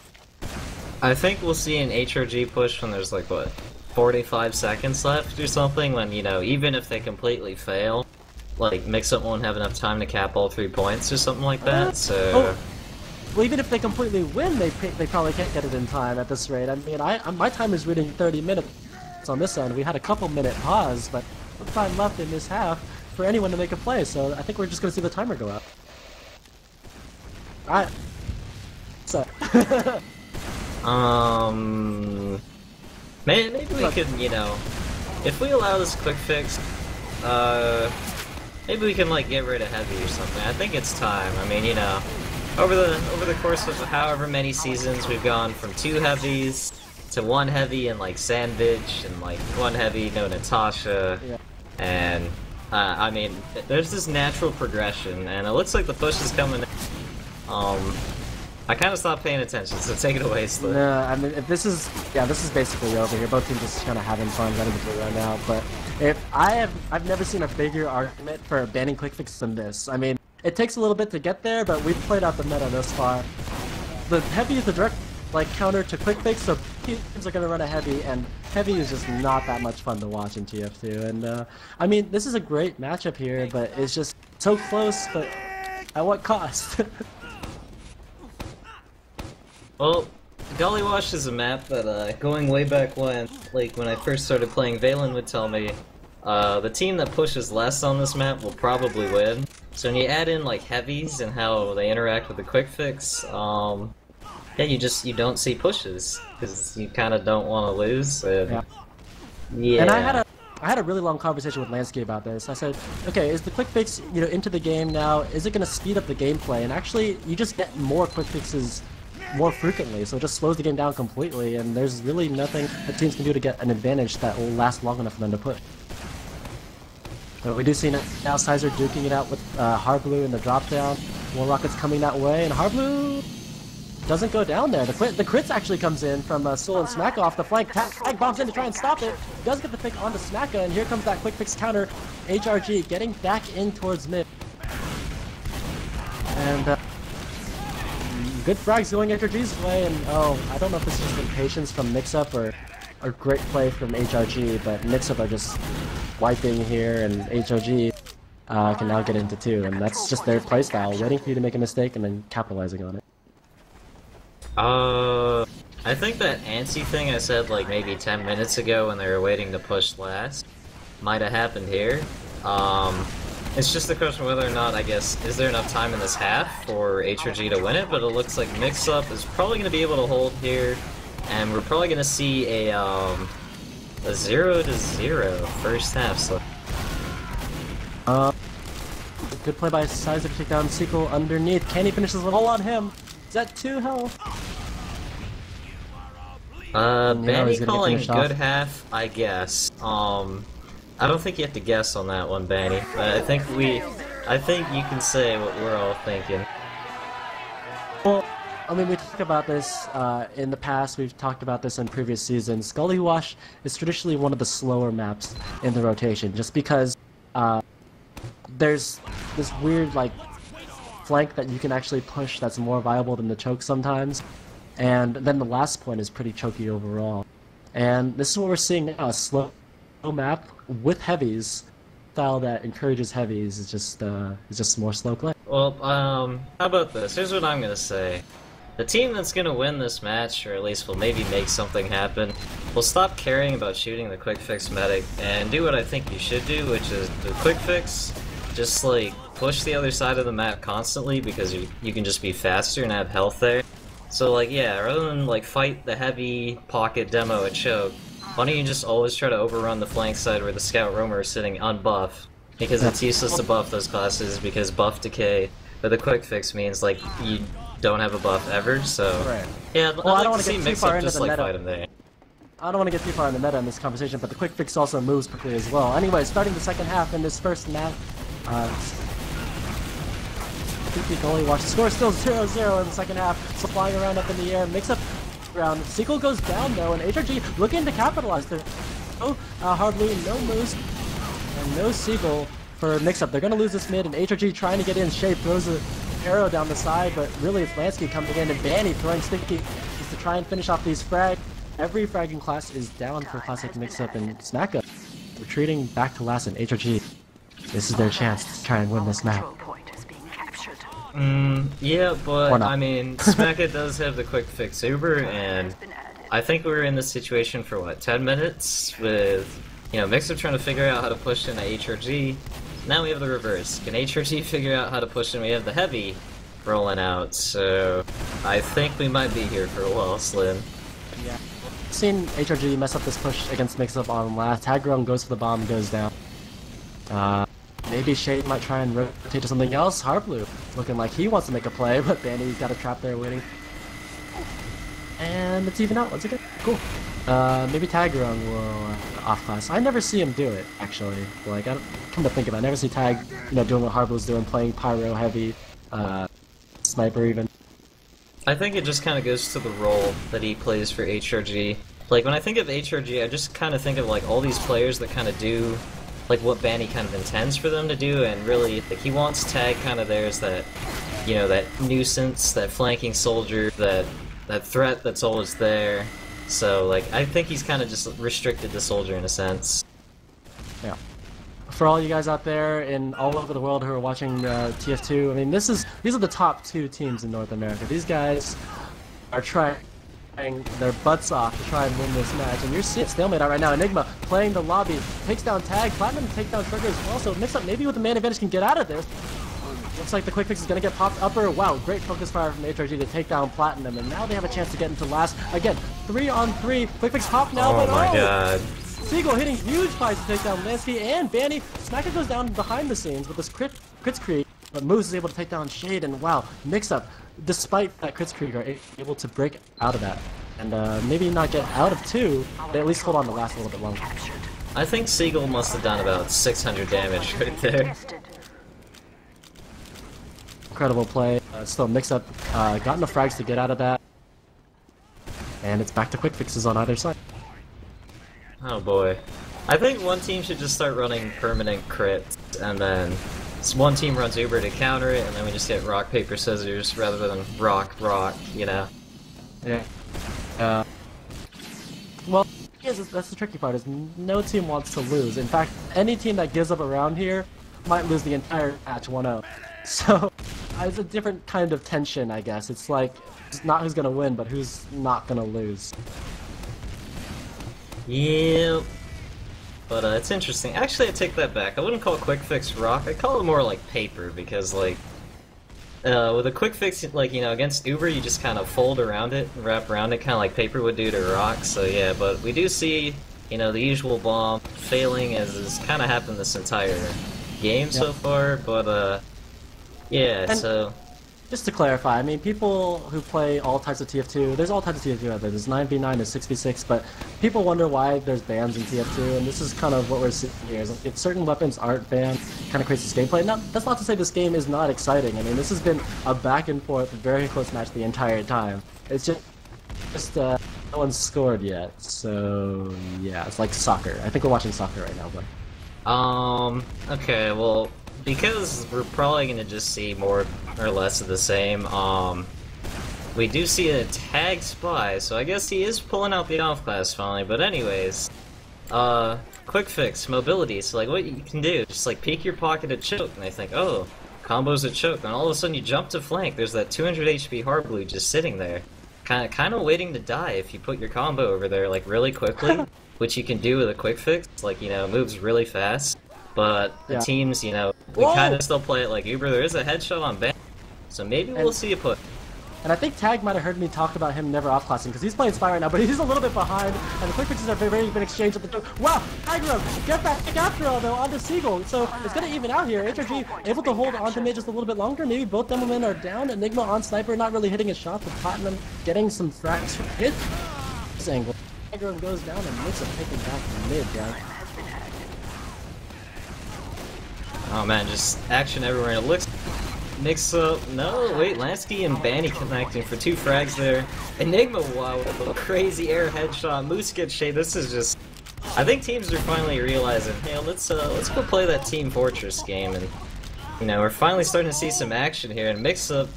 I think we'll see an HRG push when there's like, what, 45 seconds left or something, when, you know, even if they completely fail, like, Mixup won't have enough time to cap all 3 points or something like that, so... Well, even if they completely win, they probably can't get it in time at this rate. I mean, my time is reading 30 minutes on this end. We had a couple-minute pause, but no time left in this half for anyone to make a play, so I think we're just going to see the timer go out. Alright. So... maybe we could, you know, if we allow this quick fix, maybe we can, like, get rid of Heavy or something. I think it's time. I mean, you know, over the course of however many seasons, we've gone from 2 heavies to 1 heavy and, like, Sandwich, and, like, 1 heavy, no Natasha, yeah. And, I mean, there's this natural progression, and it looks like the push is coming. I kind of stopped paying attention, so take it away, Slin. No, I mean, if this is basically over here. Both teams just kind of having fun running the blue right now. But I've never seen a bigger argument for banning quick fix than this. I mean, it takes a little bit to get there, but we've played out the meta thus far. The heavy is the direct counter to quick fix, so teams are gonna run a heavy, and heavy is just not that much fun to watch in TF2. And I mean, this is a great matchup here, but it's just so close. But at what cost? Well, Gollywash is a map that, going way back when, like, when I first started playing, Valen would tell me, the team that pushes less on this map will probably win. So when you add in, like, heavies and how they interact with the quick fix, yeah, you don't see pushes, because you kind of don't want to lose, and... Yeah. And I had a really long conversation with Lansky about this. I said, okay, is the quick fix, you know, into the game now, is it going to speed up the gameplay? And actually, you just get more quick fixes more frequently, so it just slows the game down completely, and there's really nothing that teams can do to get an advantage that will last long enough for them to push. But we do see now Sizer duking it out with Harblue in the drop down. More rockets coming that way, and Harblue doesn't go down there. The crits actually comes in from Soul and Smacka off the flank. Tag bombs in to try and stop it. Does get the pick onto Smacka, and here comes that quick fix counter. HRG getting back in towards mid. And good frags going HRG's way, and I don't know if this is just impatience from Mixup or a great play from HRG, but Mixup are just wiping here, and HRG can now get into 2, and that's just their playstyle, waiting for you to make a mistake and then capitalizing on it. I think that antsy thing I said like maybe 10 minutes ago when they were waiting to push last might have happened here. It's just a question whether or not, I guess, is there enough time in this half for HRG to win it, but it looks like Mixup is probably going to be able to hold here, and we're probably going to see a 0-0 first half. So. Good play by Sizer to take down Sequel underneath. Can he finish this one? Hold on him! Is that 2 health? Banny calling good half, I guess. I don't think you have to guess on that one, Banny. But I think you can say what we're all thinking. Well, I mean, we talked about this in the past. We've talked about this in previous seasons. Gollywash is traditionally one of the slower maps in the rotation, just because there's this weird like flank that you can actually push that's more viable than the choke sometimes, and then the last point is pretty choky overall. And this is what we're seeing now: a slow map with heavies. Style that encourages heavies is just more slow play. Well, how about this? Here's what I'm gonna say. The team that's gonna win this match, or at least will maybe make something happen, will stop caring about shooting the quick fix medic and do what I think you should do, which is the quick fix. Just like push the other side of the map constantly, because you can just be faster and have health there. So like, yeah, rather than like fight the heavy pocket demo at choke, why don't you just always try to overrun the flank side where the scout roamer is sitting unbuffed, because it's useless to buff those classes because buff decay, but the quick fix means like you don't have a buff ever. So right. Yeah, well, I don't want to get too far into just the like meta. Fight him there. I don't want to get too far in the meta in this conversation, but the quick fix also moves quickly as well. Anyway, starting the second half in this first map, TrukTruk only watch the score, still 0-0 in the second half. So flying around up in the air, Mixup round. Seagull goes down though, and HRG looking to capitalize there. Oh, hard blue, no moves, and no Seagull for Mixup. They're going to lose this mid, and HRG trying to get in shape, throws an arrow down the side, but really it's Lansky coming in, and Banny throwing sticky to try and finish off these frags. Every fragging class is down for Classic Mixup, and Smacka retreating back to last, and HRG. This is their chance to try and win this map. Yeah, but I mean, Smacka does have the quick fix Uber, and I think we were in this situation for what, 10 minutes with, you know, Mixup trying to figure out how to push into HRG. Now we have the reverse. Can HRG figure out how to push in? We have the heavy rolling out, so I think we might be here for a while, Slin. Yeah. Seen HRG mess up this push against Mixup on last. Tagron goes for the bomb, goes down. Maybe Shade might try and rotate to something else. Harblue looking like he wants to make a play, but Bandy's got a trap there waiting. And it's even out once again. Cool. Maybe Tagron will off class. I never see him do it, actually. Like, come to think of it, I never see Tag, you know, doing what Harblue's doing, playing Pyro heavy, Sniper even. I think it just kind of goes to the role that he plays for HRG. Like, when I think of HRG, I just kind of think of, like, all these players that kind of do, like, what Banny kind of intends for them to do, and really, like, he wants Tag kind of there as that, you know, that nuisance, that flanking soldier, that threat that's always there. So, like, I think he's kind of just restricted the soldier in a sense. Yeah. For all you guys out there in all over the world who are watching TF2, I mean, these are the top 2 teams in North America. These guys are trying their butts off to try and win this match, and you're seeing stalemate out right now. Enigma playing the lobby, takes down Tag, Platinum take down Trigger as well, so Mixup maybe with the man advantage can get out of this. Looks like the quick fix is going to get popped upper. Wow, great focus fire from HRG to take down Platinum, and now they have a chance to get into last. Again, 3-on-3, quick fix pop now, but my god. Seagull hitting huge fights to take down Lansky and Banny. Smacka goes down behind the scenes with this crits creep, but Moose is able to take down Shade, and wow, Mixup, despite that crits creep, are able to break out of that. And maybe not get out of 2, but at least hold on to last a little bit longer. I think Seagull must have done about 600 damage right there. Incredible play. Still Mixup got enough frags to get out of that. And it's back to quick fixes on either side. Oh boy. I think one team should just start running permanent crits, and then one team runs Uber to counter it, and then we just get rock, paper, scissors rather than rock, you know? Yeah. Well, that's the tricky part, is no team wants to lose. In fact, any team that gives up around here might lose the entire match 1-0. So, it's a different kind of tension, I guess. It's like, it's not who's gonna win, but who's not gonna lose. Yep. But it's interesting. Actually, I take that back. I wouldn't call quick fix rock. I call it more like paper, because like with a quick fix, like, you know, against Uber, you just kind of fold around it, wrap around it, kind of like paper would do to rock. So yeah, but we do see, you know, the usual bomb failing, as has kind of happened this entire game so far. But yeah, and so. Just to clarify, I mean, people who play all types of TF2, there's all types of TF2 out there. There's 9v9, there's 6v6, but people wonder why there's bans in TF2, and this is kind of what we're seeing here. Is if certain weapons aren't banned, it kind of creates this gameplay. Now, that's not to say this game is not exciting. I mean, this has been a back and forth, very close match the entire time. It's just no one's scored yet, so yeah, it's like soccer. I think we're watching soccer right now, but. Okay, well, because we're probably gonna just see more or less of the same, we do see a Tag spy, so I guess he is pulling out the off class finally, but anyways, quick fix, mobility, so like what you can do, just like peek your pocket at choke, and I think, oh, combos at choke, and all of a sudden you jump to flank, there's that 200 HP hard blue just sitting there, kind of waiting to die if you put your combo over there, like, really quickly, which you can do with a quick fix, like, you know, moves really fast. But the teams, you know, we kind of still play it like Uber. There is a headshot on Ban, so maybe we'll see a put. And I think Tag might have heard me talk about him never off-classing, because he's playing Spy right now, but he's a little bit behind, and the quick fixes are very been exchanged at the choke. Wow! Tagro! Get back after all, though, onto Seagull. So it's going to even out here. HRG able to hold onto mid just a little bit longer. Maybe both Demomen are down. Enigma on Sniper, not really hitting his shots, but Platinum getting some frags from hit. This angle. Tagro goes down and Mixup taking back mid, guys. Oh man, just action everywhere. It looks Mixup, no, wait, Lansky and Banny connecting for 2 frags there. Enigma, wow, with a crazy air headshot. Moose gets shade. This is just. I think teams are finally realizing, hey, let's go play that Team Fortress game, and you know we're finally starting to see some action here. And Mixup,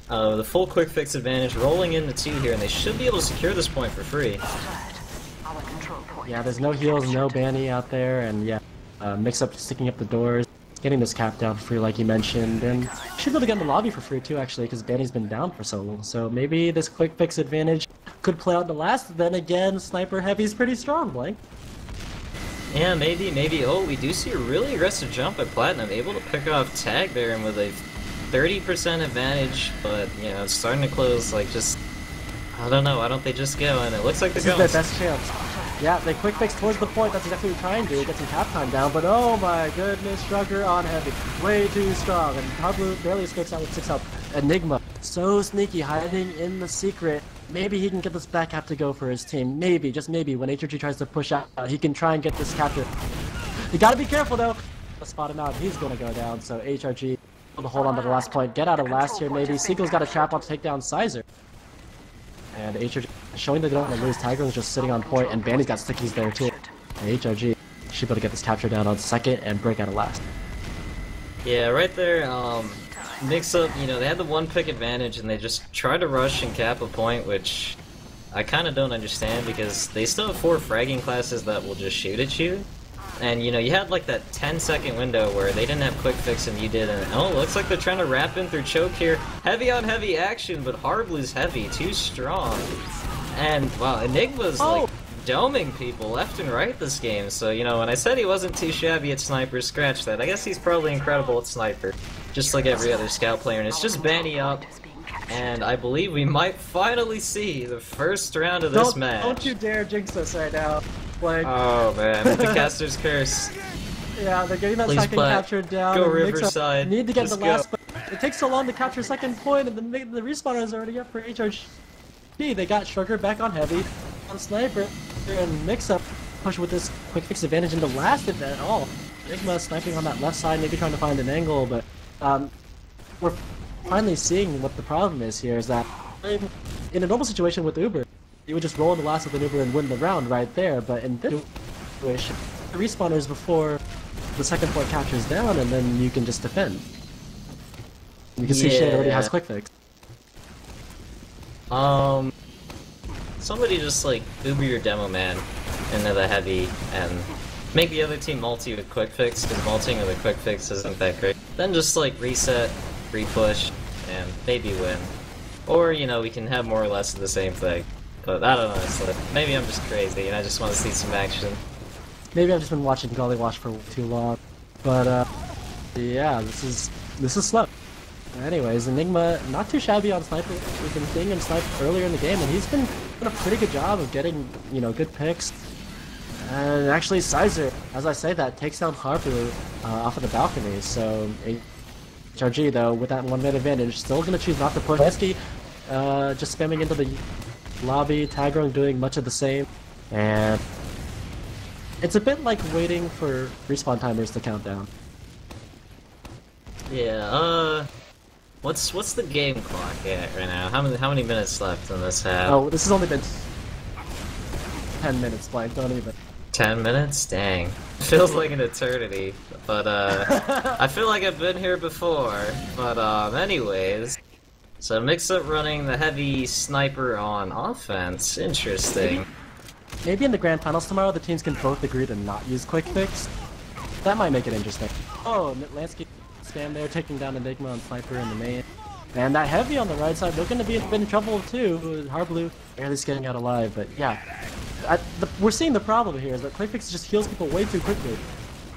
the full quick fix advantage, rolling into 2 here, and they should be able to secure this point for free. Yeah, there's no heals, no Banny out there, and yeah, Mixup sticking up the doors. Getting this cap down for free like you mentioned, and should be able to get in the lobby for free too actually, because Banny's been down for so long, so maybe this quick fix advantage could play out in the last. Then again, Sniper Heavy's pretty strong, Blank. Yeah, maybe, oh, we do see a really aggressive jump at Platinum, able to pick off Tag there, and with a 30% advantage, but, you know, it's starting to close, like, just, I don't know, why don't they just go, and it looks like they're going. This is their best chance. Yeah, they quick fix towards the point, that's exactly what we're trying to do, get some cap time down, but oh my goodness, Shrugger on Heavy, way too strong, and Hardblue barely escapes out with 6 health. Enigma, so sneaky, hiding in the secret. Maybe he can get this back cap to go for his team, maybe, just maybe, when HRG tries to push out, he can try and get this capture. You gotta be careful though! Let's spot him out, he's gonna go down, so HRG able to hold on to the last point, get out of last here maybe, Seagull's got a trap on to take down Sizer. And HRG showing that they don't want to lose. Tiger's just sitting on point, and Banny's got stickies there too. And HRG should be able to get this capture down on second and break out of last. Yeah, right there, Mixup, you know, they had the 1 pick advantage and they just tried to rush and cap a point, which I kind of don't understand because they still have 4 fragging classes that will just shoot at you. And, you know, you had like that 10-second window where they didn't have quick fix and you did, and oh, looks like they're trying to wrap in through choke here. Heavy on heavy action, but Harblue's heavy, too strong. And, wow, Enigma's like doming people left and right this game, so, you know, when I said he wasn't too shabby at Sniper, scratch that. I guess he's probably incredible at Sniper, just like every other scout player, and it's just Banny up. And I believe we might finally see the first round of this match. Don't you dare jinx us right now. Like, oh man, the caster's curse. Yeah, they're getting that Please second captured down. Go Riverside. Need to get Just the last, but it takes so long to capture second point, and the respawner is already up for HRG. They got Shrugger back on Heavy, on Sniper, and Mixup push with this quick fix advantage into last if at all. Enigma sniping on that left side, maybe trying to find an angle, but we're finally seeing what the problem is here, is that in a normal situation with Uber, you would just roll in the last with an Uber and win the round right there, but in this situation, the respawners before the second point captures down, and then you can just defend. You can see Shade already has quick fix. Somebody just like Uber your demo man into the heavy and make the other team multi with quick fix, because multiing with a quick fix isn't that great. Then just like reset, re-push, and maybe win. Or, you know, we can have more or less of the same thing. But I don't know, so maybe I'm just crazy and I just want to see some action. Maybe I've just been watching Golly Wash for too long. But yeah, this is slow. Anyways, Enigma not too shabby on Sniper. We've been seeing him snipe earlier in the game, and he's been doing a pretty good job of getting, you know, good picks. And actually, Sizer, as I say that, takes down Harblu off of the balcony. So HRG though, with that 1-minute advantage, still gonna choose not to push. Lansky just spamming into the lobby, Tagrong doing much of the same, and it's a bit like waiting for respawn timers to count down. Yeah, what's the game clock at right now? How many minutes left in this half? Oh, this has only been 10 minutes, Blank, don't even. 10 minutes? Dang. Feels like an eternity, but I feel like I've been here before. But anyways, so Mixup running the heavy sniper on offense. Interesting. Maybe in the grand finals tomorrow the teams can both agree to not use quick fix. That might make it interesting. Oh, Lansky spam there, taking down Enigma on Sniper in the main. And that heavy on the right side, they're going to be in trouble too. Harblu barely getting out alive, but yeah. We're seeing the problem here is that quick fix just heals people way too quickly.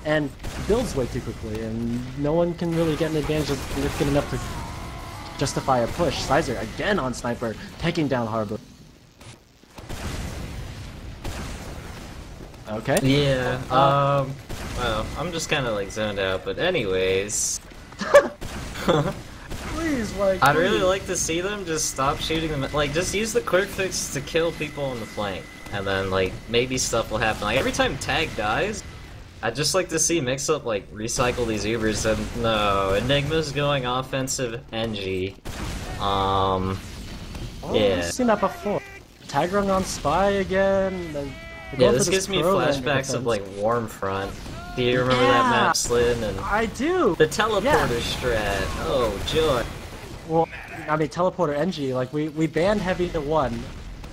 And builds way too quickly, and no one can really get an advantage of getting enough to justify a push. Sizer again on Sniper, taking down Harblu. Okay. Yeah, well, I'm just kind of like zoned out, but anyways. Please, like, I'd really like to see them just stop shooting them, like, just use the quick fix to kill people on the flank, and then, like, maybe stuff will happen. Like, every time Tag dies, I'd just like to see Mixup like recycle these Ubers, and no, Enigma's going offensive NG. Oh, Yeah. I've seen that before. Tagrung on Spy again. Yeah, this gives me flashbacks of like Warmfront. Do you remember that map, Slin? And I do! the teleporter strat. Oh, joy. Well, I mean, teleporter NG, like, we banned heavy to 1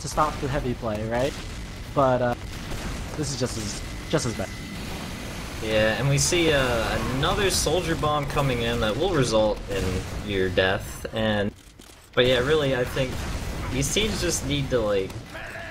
to stop the heavy play, right? But, this is just as bad. Yeah, and we see another soldier bomb coming in that will result in your death. But yeah, really, I think these teams just need to like.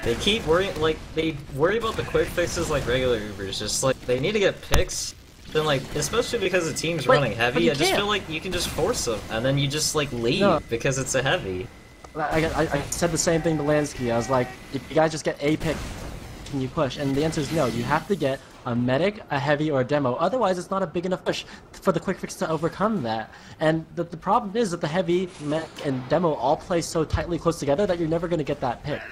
They keep worrying, like, they worry about the quick fixes like regular Ubers, just like, they need to get picks, then like, especially because the team's running heavy, I just feel like you can just force them, and then you just like leave, because it's a heavy. I said the same thing to Lansky, I was like, if you guys just get a pick, can you push? And the answer is no, you have to get a medic, a heavy, or a demo, otherwise it's not a big enough push for the quick fix to overcome that. And the problem is that the heavy, medic, and demo all play so tightly close together that you're never going to get that pick.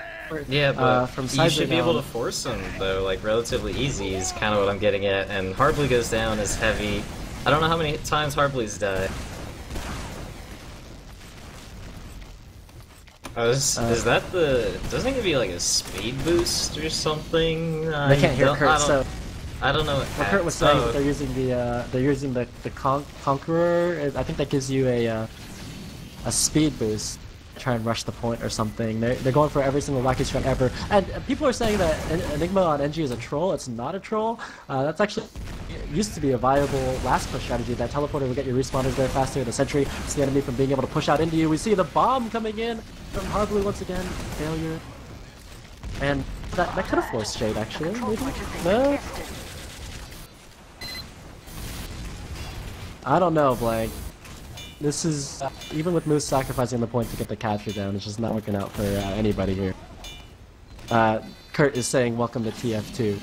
Yeah, but you should be able to force them, though, like, relatively easy is kind of what I'm getting at, and Hardblue goes down as heavy. I don't know how many times Hardblue's died. Is that the... doesn't it give you, like, a speed boost or something? They can't hear Kurt, so... I don't know what Kurt was saying that they're using the Conqueror. I think that gives you a speed boost. Try and rush the point or something. They're going for every single wacky strat ever. And people are saying that Enigma on NG is a troll. It's not a troll. That's actually used to be a viable last push strategy. That teleporter will get your respawners there faster. The sentry is the enemy from being able to push out into you. We see the bomb coming in from Hardblue once again. Failure. And that could have forced Shade actually. Maybe? No? I don't know, Blank. This is, even with Moose sacrificing the point to get the capture down, it's just not working out for anybody here. Kurt is saying, welcome to TF2.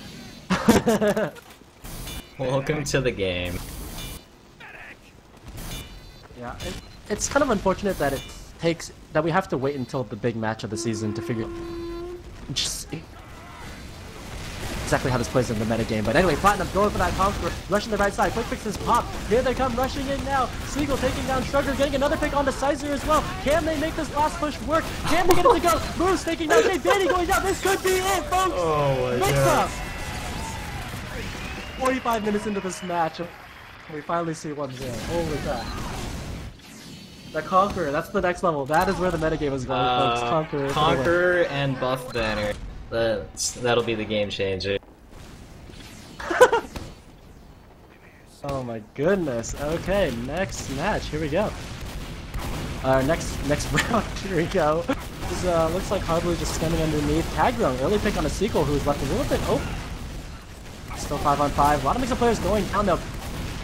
Welcome to the game. Yeah, it's kind of unfortunate that that we have to wait until the big match of the season to figure just exactly how this plays in the metagame. But anyway, Platinum going for that Conqueror, rushing the right side. Quick fixes pop. Here they come rushing in now. Seagull taking down Shrugger, getting another pick onto Sizer as well. Can they make this last push work? Can they get it to go? Moose taking down Jay Vanny going down. This could be it, folks! Oh my Mixup! 45 minutes into this match, we finally see one's in. Holy crap. The Conqueror, that's the next level. That is where the metagame is going, folks. Conqueror and Buff Banner. That'll be the game changer. Oh my goodness. Okay, next match. Here we go. Next round. Here we go. This looks like Hardblue just standing underneath. Tagrung, early pick on a sequel who's left a little bit open. Still 5-on-5. A lot of Mixup players going down now.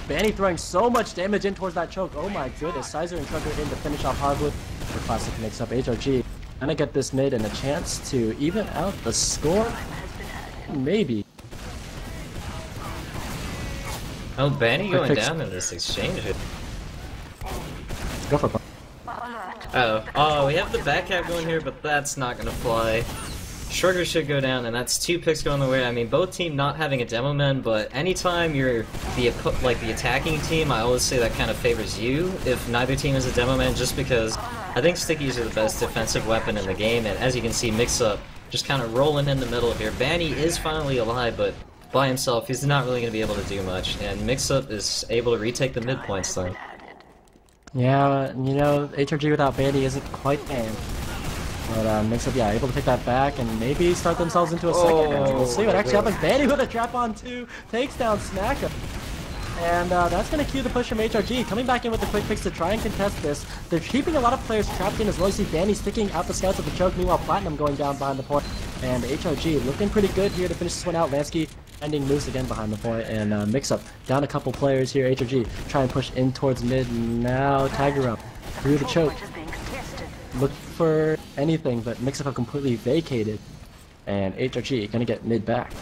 Banny throwing so much damage in towards that choke. Oh my goodness. Sizer and Trugger in to finish off Hardblue. For classic Mixup. HRG gonna get this mid and a chance to even out the score. Maybe. Oh, Banny going down in this exchange. Go for it. Oh, we have the back cap going here, but that's not gonna fly. Shrugger should go down, and that's 2 picks going the way. I mean, both team not having a demo man, but anytime you're the attacking team, I always say that kind of favors you if neither team is a demo man, just because I think stickies are the best defensive weapon in the game, and as you can see, Mixup just kind of rolling in the middle here. Banny is finally alive, but by himself, he's not really going to be able to do much, and Mixup is able to retake the mid points though. Yeah, you know, HRG without Banny isn't quite game. But Mixup, yeah, able to take that back and maybe start themselves into a second round. We'll see what actually happens. Banny with a trap on 2, takes down Snacker. And that's going to cue the push from HRG, coming back in with the quick fix to try and contest this. They're keeping a lot of players trapped in as well. You see Banny sticking out the scouts at the choke, meanwhile Platinum going down behind the point. And HRG looking pretty good here to finish this one out. Lansky ending Moose again behind the point, and Mixup down a couple players here. HRG try and push in towards mid. Now Tagrung through the choke. Look for anything, but Mixup have completely vacated. And HRG gonna get mid back.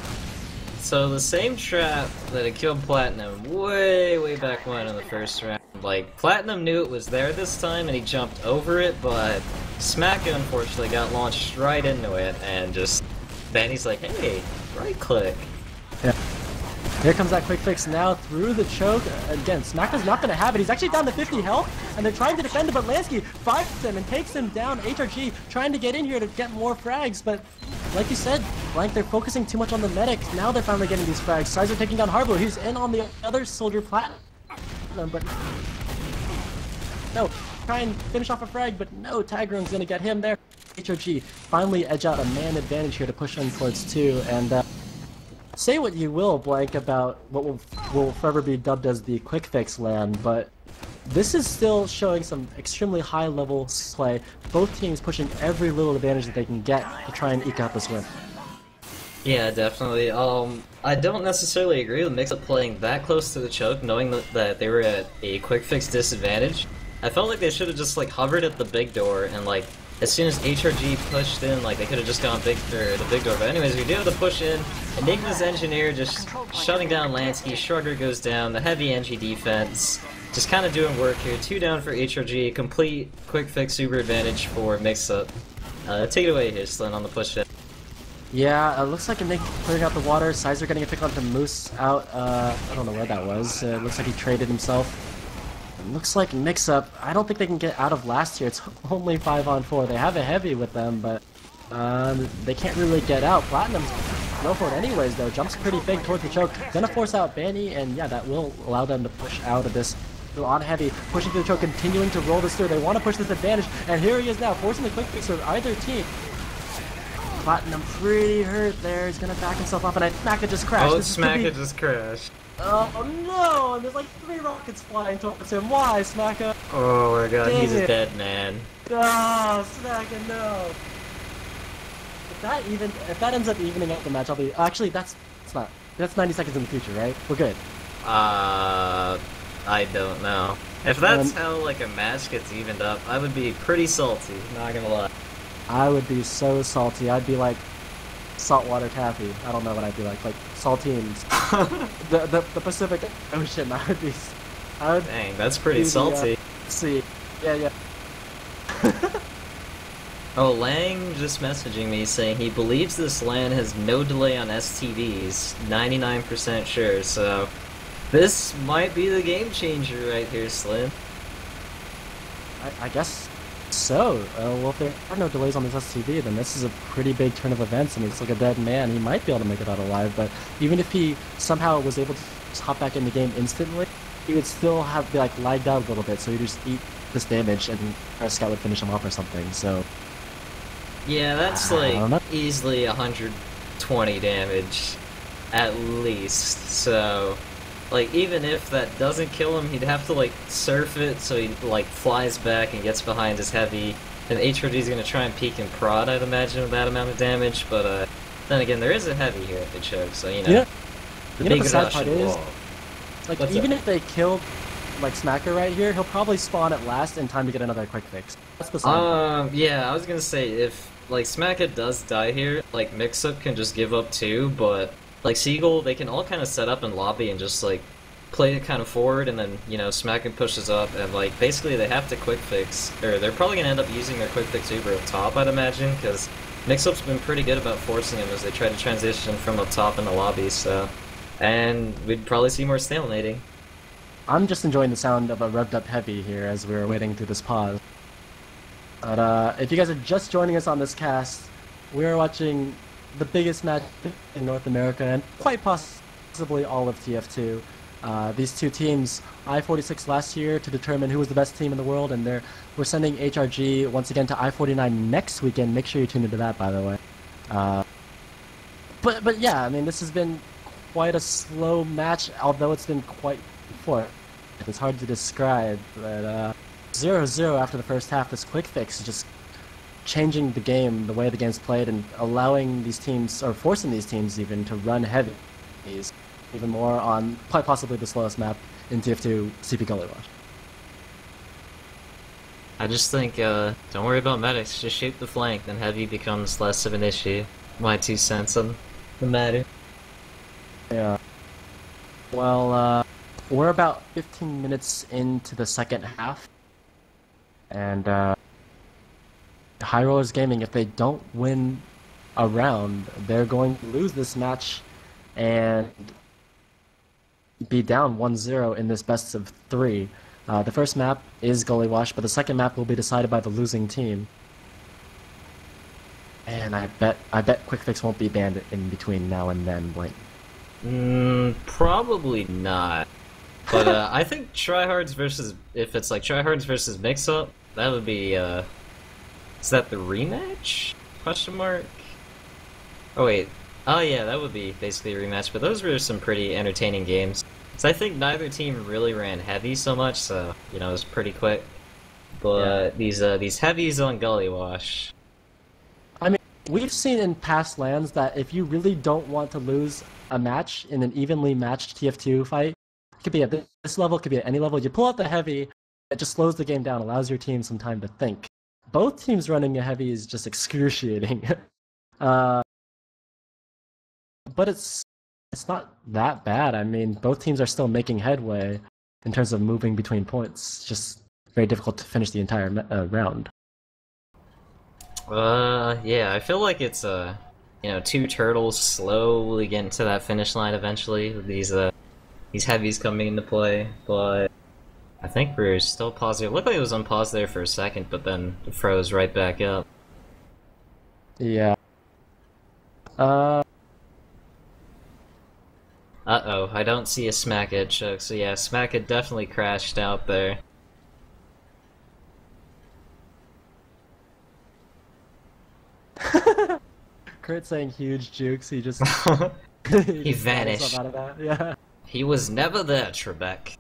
So the same trap that had killed Platinum way back when in the first round. Like, Platinum knew it was there this time and he jumped over it, but Smacka unfortunately got launched right into it and just... Banny's like, hey, right click. Yeah. Here comes that quick fix now through the choke. Again, Smacka's not going to have it. He's actually down to 50 health, and they're trying to defend him, but Lansky finds him and takes him down. HRG trying to get in here to get more frags, but like you said, Blank, they're focusing too much on the medic. Now they're finally getting these frags. Sizer taking down Harbo. He's in on the other soldier platinum, but no, try and finish off a frag, but no, Tagron's going to get him there. HRG finally edge out a man advantage here to push in towards 2, and say what you will, Blank, about what will forever be dubbed as the quick fix LAN, but this is still showing some extremely high level play. Both teams pushing every little advantage that they can get to try and eke out this win. Yeah, definitely. I don't necessarily agree with Mixup playing that close to the choke, knowing that they were at a quick fix disadvantage. I felt like they should have just like hovered at the big door and like as soon as HRG pushed in, like they could have just gone the big door. But anyways, we do have to push in. Enigma's engineer just shutting down Lansky. Shrugger goes down. The heavy NG defense just kind of doing work here. 2 down for HRG. Complete quick fix super advantage for Mixup. Take it away here, Slin, on the push in. Yeah, it looks like Enigma clearing out the water. Sizer getting a pick onto Moose out. I don't know where that was. It looks like he traded himself. Looks like Mixup, I don't think they can get out of last year. It's only 5-on-4. They have a heavy with them, but they can't really get out. Platinum's go for it anyways, though. Jumps pretty big towards the choke. Gonna force out Banny, and yeah, that will allow them to push out of this. On heavy, pushing through the choke, continuing to roll this through. They want to push this advantage, and here he is now, forcing the quick fix for either team. Platinum pretty hurt there. He's gonna back himself up, and Smacka just crashed. Oh, Smacka just crashed. Oh no! And there's like 3 rockets flying towards him. Why, Smacka? Oh my god, Dang he's it. a dead man. Ah, Smacka, no! If that ends up evening out the match, I'll be... Actually, that's 90 seconds in the future, right? We're good. I don't know. If that's how like a match gets evened up, I would be pretty salty, not gonna lie. I would be so salty. I'd be like saltwater taffy. I don't know what I'd be like saltines. the Pacific Ocean. I would. Dang, that's pretty salty. See, yeah. Oh, Lang just messaging me saying he believes this LAN has no delay on STVs. 99% sure. So this might be the game changer right here, Slin. I guess so. Well, if there are no delays on this STV, then this is a pretty big turn of events. I mean, it's like a dead man. He might be able to make it out alive, but even if he somehow was able to just hop back in the game instantly, he would still have like lagged out a little bit. So he'd just eat this damage, and our scout would finish him off or something. So yeah, that's like easily 120 damage, at least. So. Like, even if that doesn't kill him, he'd have to, like, surf it so he, like, flies back and gets behind his heavy. And HRG's gonna try and peek and prod, I'd imagine, with that amount of damage, but, then again, there is a heavy here at the choke, so, you know. Yeah. The you know big the sad rush part is, like, even if they killed, like, Smacker right here, he'll probably spawn at last in time to get another quick fix. That's the side. Yeah, I was gonna say, if, like, Smacker does die here, like, Mixup can just give up too, but... Like, Seagull, they can all kind of set up in lobby and just, like, play it kind of forward, and then, you know, Smackin' pushes up, and, like, basically they have to quick fix, or they're probably gonna end up using their quick fix Uber up top, I'd imagine, because Mixup's been pretty good about forcing him as they try to transition from up top in the lobby, so... And we'd probably see more stalemating. I'm just enjoying the sound of a revved up heavy here as we were waiting through this pause. But, if you guys are just joining us on this cast, we are watching the biggest match in North America, and quite possibly all of TF2. These two teams, I-46 last year to determine who was the best team in the world, and we're sending HRG once again to I-49 next weekend. Make sure you tune into that, by the way. But yeah, I mean, this has been quite a slow match, although it's been quite fun. It's hard to describe, but 0-0 after the first half. This quick fix is just changing the game, the way the game's played, and allowing these teams, or forcing these teams even, to run heavy. Even more on quite possibly the slowest map in TF2, CP Gully Watch. I just think, don't worry about medics, just shoot the flank, then heavy becomes less of an issue. My 2 cents on the matter. Yeah. Well, we're about 15 minutes into the second half, and High Rollers Gaming, if they don't win a round, they're going to lose this match, and be down 1-0 in this best of 3. The first map is Gully Wash, but the second map will be decided by the losing team. And I bet Quick Fix won't be banned in between now and then, Blake. Probably not. But I think tryhards versus, if it's like tryhards versus Mixup, that would be is that the rematch? Question mark. Oh wait. Oh yeah, that would be basically a rematch. But those were some pretty entertaining games. So I think neither team really ran heavy so much, so you know it was pretty quick. But yeah. These heavies on Gully Wash. I mean, we've seen in past LANs that if you really don't want to lose a match in an evenly matched TF2 fight, it could be at this level, it could be at any level, you pull out the heavy, it just slows the game down, allows your team some time to think. Both teams running a heavy is just excruciating. But it's not that bad. I mean, both teams are still making headway in terms of moving between points. It's just very difficult to finish the entire round. Yeah, I feel like it's you know, two turtles slowly getting to that finish line eventually with these heavies coming into play, but I think we're still positive. It looked like it was on pause there for a second, but then it froze right back up. Yeah. Uh-oh, I don't see a Smack It choke, so yeah, Smack It definitely crashed out there. Kurt saying huge jukes, he just... he vanished. Out of that. Yeah. He was never there, Trebek.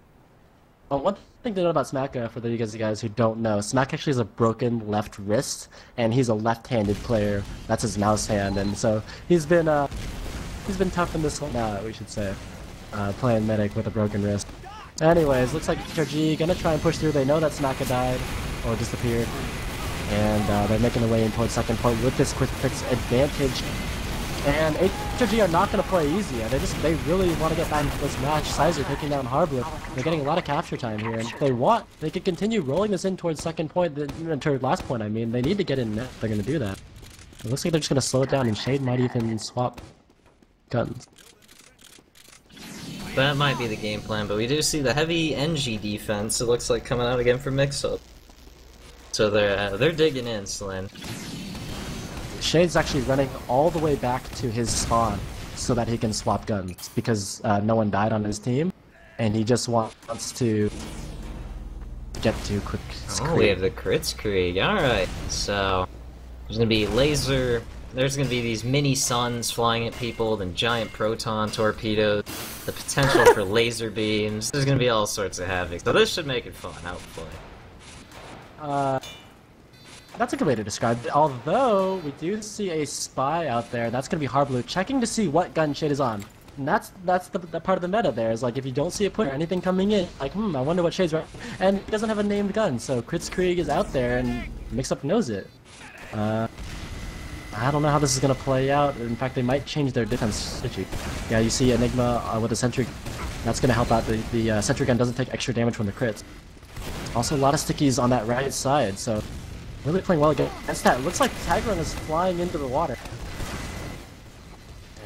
One thing to know about Smack, for you guys who don't know, Smack actually has a broken left wrist, and he's a left-handed player. That's his mouse hand, and so he's been tough in this one out, we should say, playing medic with a broken wrist. Anyways, looks like HRG gonna try and push through. They know that Smack died or disappeared, and they're making their way in towards second point with this quick fix advantage. And HRG are not going to play easy. They really want to get back into this match. Sizer taking down Harbler. They're getting a lot of capture time here, and if they want, they could continue rolling this in towards second point, toward last point. I mean, they need to get in net. They're going to do that. It looks like they're just going to slow it down, and Shade might even swap guns. That might be the game plan, but we do see the heavy NG defense. It looks like coming out again for Mixup. So they're digging in, Slin. Shade's actually running all the way back to his spawn so that he can swap guns because no one died on his team, and he just wants to get to quick. Oh, we have the crits Krieg. Alright, so there's gonna be laser. There's gonna be these mini suns flying at people, then giant proton torpedoes, the potential for laser beams. There's gonna be all sorts of havoc. So this should make it fun, hopefully. That's a good way to describe it. Although, we do see a spy out there. That's going to be Harblu checking to see what gun Shade is on. And that's the part of the meta there, is like if you don't see a put or anything coming in, like, I wonder what Shade's right. And he doesn't have a named gun, so Kritzkrieg is out there and Mixup knows it. I don't know how this is going to play out. In fact, they might change their defense strategy. Yeah, you see Enigma with a sentry. That's going to help out. The sentry gun doesn't take extra damage from the crits. Also, a lot of stickies on that right side, so really playing well against that. It looks like Tagron is flying into the water.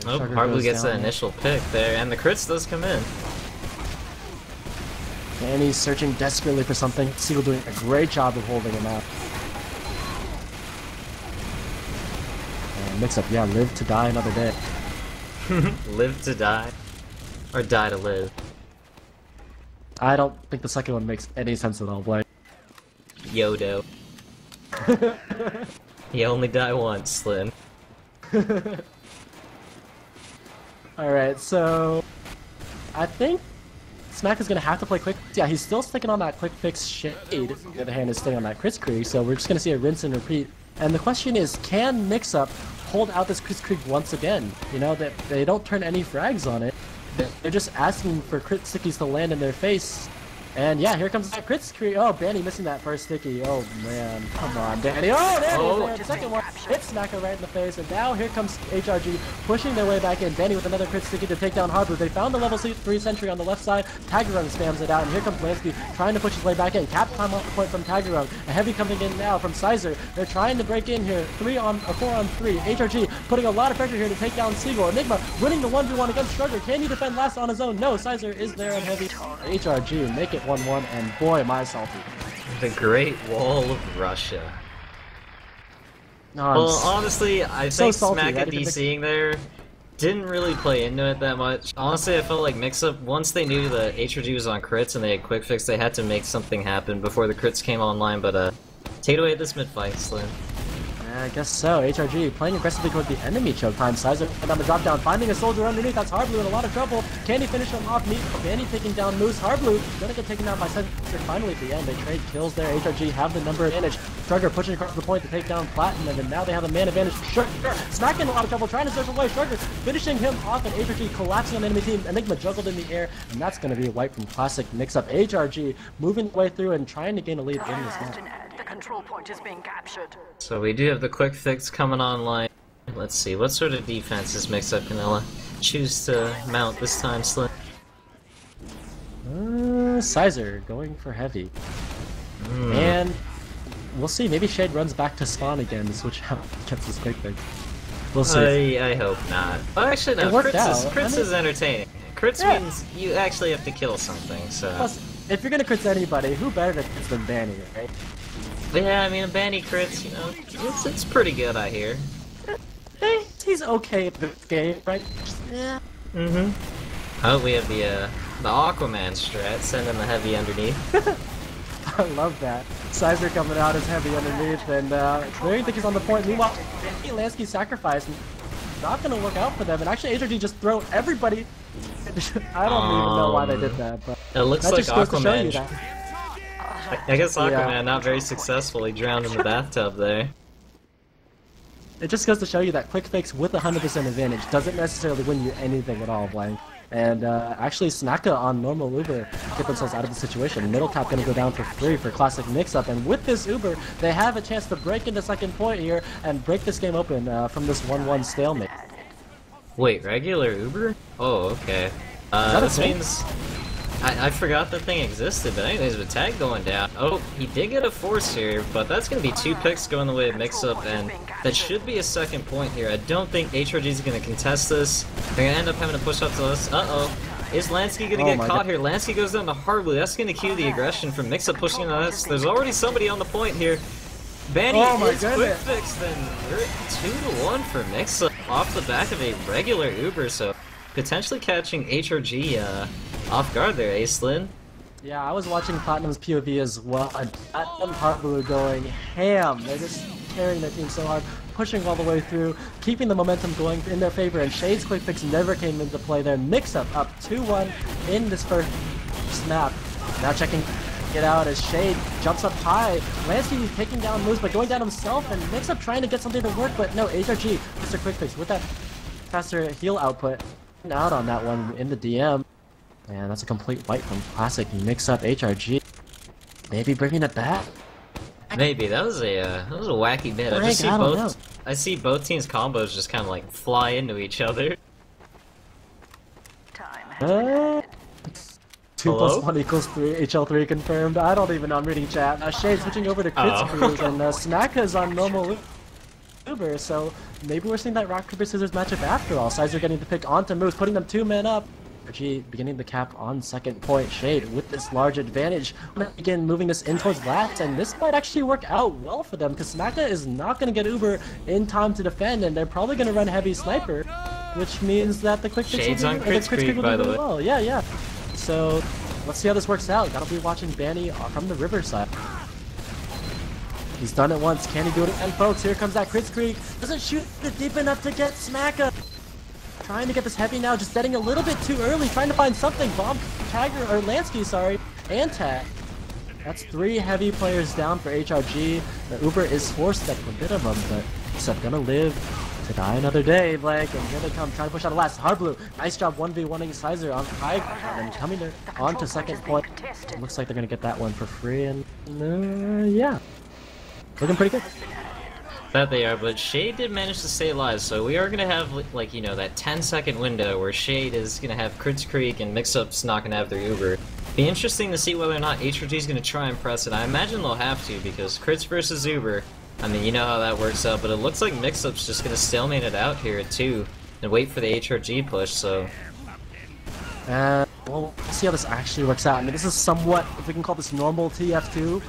Oh, Harblu gets the initial pick there, and the crits does come in. And he's searching desperately for something. Seagull doing a great job of holding him out. And Mixup, yeah, live to die another day. Live to die? Or die to live? I don't think the second one makes any sense at all, Blake. Yodo. You only die once, Slin. Alright, so I think Smack is going to have to play quick. Yeah, he's still sticking on that quick fix Shade. On the other hand, is staying on that Kritzkrieg, so we're just going to see a rinse and repeat. And the question is, can Mixup hold out this Kritzkrieg once again? You know, that they don't turn any frags on it. They're just asking for crit stickies to land in their face. And yeah, here comes that Kritzkrieg. Oh, Banny missing that first sticky. Oh man, come on, Danny. Oh, there it is. The second one. hits Snacka right in the face, and now here comes HRG pushing their way back in. Benny with another crit sticky to take down Harblue. They found the level 3 sentry on the left side. Tagarung spams it out, and here comes Lansky trying to push his way back in. Cap climb off the point from Tagarung. A heavy coming in now from Sizer. They're trying to break in here. 4 on 3. HRG putting a lot of pressure here to take down Seagull. Enigma winning the 1v1 against Strugger. Can he defend last on his own? No, Sizer is there and heavy. HRG make it 1-1, and boy, am I salty. The Great Wall of Russia. No, well, honestly, I think salty, Smacka right? DCing there didn't really play into it that much. Honestly, I felt like Mixup, once they knew that HRG was on crits and they had quick fix, they had to make something happen before the crits came online, but take away this mid fight, Slin. I guess so. HRG playing aggressively toward the enemy choke time. Sizer on the drop down, finding a soldier underneath. That's Harblue in a lot of trouble. Can he finish him off? Vanny taking down Moose. Harblue gonna get taken down by Sizer finally at the end. They trade kills there. HRG have the number advantage. Strugger pushing across the point to take down Platinum, and now they have a man advantage. Smacking a lot of trouble, trying to surf away. Strugger finishing him off, and HRG collapsing on the enemy team. Enigma juggled in the air, and that's gonna be a wipe from Classic Mixup. HRG moving the way through and trying to gain a lead in this match. The control point is being captured. So we do have the quick fix coming online. Let's see, what sort of defense is Mixup gonna choose to mount this time, Slin? Sizer going for heavy. And we'll see, maybe Shade runs back to spawn again to switch out against this quick fix. We'll see. I hope not. Oh, actually, no, crits is entertaining. Crits means you actually have to kill something, so... Plus, if you're gonna crit anybody, who better to crit than Banny, right? Yeah, I mean, a Banny crits, you know, it's pretty good, I hear. He's okay at this game, right? Yeah. Oh, we have the Aquaman strat, sending the heavy underneath. I love that. Sizer coming out as heavy underneath, and they think he's on the point. Meanwhile, Lansky sacrifice. Not gonna work out for them, and actually HRG just throw everybody. I don't even know why they did that, but it looks that like just goes to show you Aquaman. that. I guess Aquaman not very successful. He drowned in the bathtub there. It just goes to show you that quick fix with 100% advantage doesn't necessarily win you anything at all, Blank. And actually, Snacka on normal Uber get themselves out of the situation. Middle tap gonna go down for free for Classic Mixup, and with this Uber, they have a chance to break into second point here and break this game open from this 1-1 stalemate. Wait, regular Uber? Oh, okay. This means... I forgot that thing existed, but anyways, with Tag going down... Oh, he did get a force here, but that's gonna be 2 picks going the way of Mixup, and that should be a second point here. I don't think HRG is gonna contest this. They're gonna end up having to push up to us. Uh-oh. Is Lansky gonna get caught here? Lansky goes down to Harblue. That's gonna cue the aggression from Mixup pushing on us. There's already somebody on the point here. Banny is quick fixed, then we're 2-1 for Mixup off the back of a regular Uber, so potentially catching HRG off guard there, Slin. Yeah, I was watching Platinum's POV as well, and Platinum Harblue going ham. They're just carrying their team so hard, pushing all the way through, keeping the momentum going in their favor, and Shade's quick fix never came into play there. Mixup up 2-1 in this first snap. Now checking it out as Shade jumps up high. Lansky taking down moves, but going down himself, and Mixup trying to get something to work, but no, HRG, Mr. Quick Fix with that faster heal output. Out on that one in the DM. And that's a complete wipe from Classic Mixup. HRG maybe bringing it back. Maybe that was a wacky bit. I see both teams' combos just kind of like fly into each other. 2 + 1 = 3. HL3 confirmed. I don't even know. I'm reading chat. Shade switching over to Crits Cruise, and Snacka is on normal Uber, so maybe we're seeing that rock paper scissors matchup after all. Sizer getting the pick onto moves, putting them 2 men up. HRG beginning the cap on second point. Shade with this large advantage. Again, moving this in towards last, and this might actually work out well for them because Snacka is not going to get Uber in time to defend, and they're probably going to run heavy sniper, which means that the quick fix Shade's on Crit Creek, will by the way. Well. Yeah. So let's see how this works out. Gotta be watching Banny from the riverside. He's done it once. Can he do it again, folks? Here comes that Crits Creek. Doesn't shoot it deep enough to get Smacka. Trying to get this heavy now, just setting a little bit too early, trying to find something. Bomb Tagger, or Lansky, sorry, and Tag. That's 3 heavy players down for HRG. The Uber is forced at the minimum, but Mixup gonna live to die another day, like, and here they come, trying to push out a last. Harblue, nice job 1v1ing Sizer on high ground, and coming on to second point. It looks like they're gonna get that one for free, and yeah. Looking pretty good. That they are, but Shade did manage to stay alive, so we are gonna have, like, you know, that 10-second window where Shade is gonna have TrukTruk and Mixup's not gonna have their Uber. Be interesting to see whether or not HRG is gonna try and press it. I imagine they'll have to, because crits versus Uber, I mean, you know how that works out, but it looks like Mixup's just gonna stalemate it out here at 2 and wait for the HRG push, so... Well, we'll see how this actually works out. I mean, this is somewhat, if we can call this normal TF2.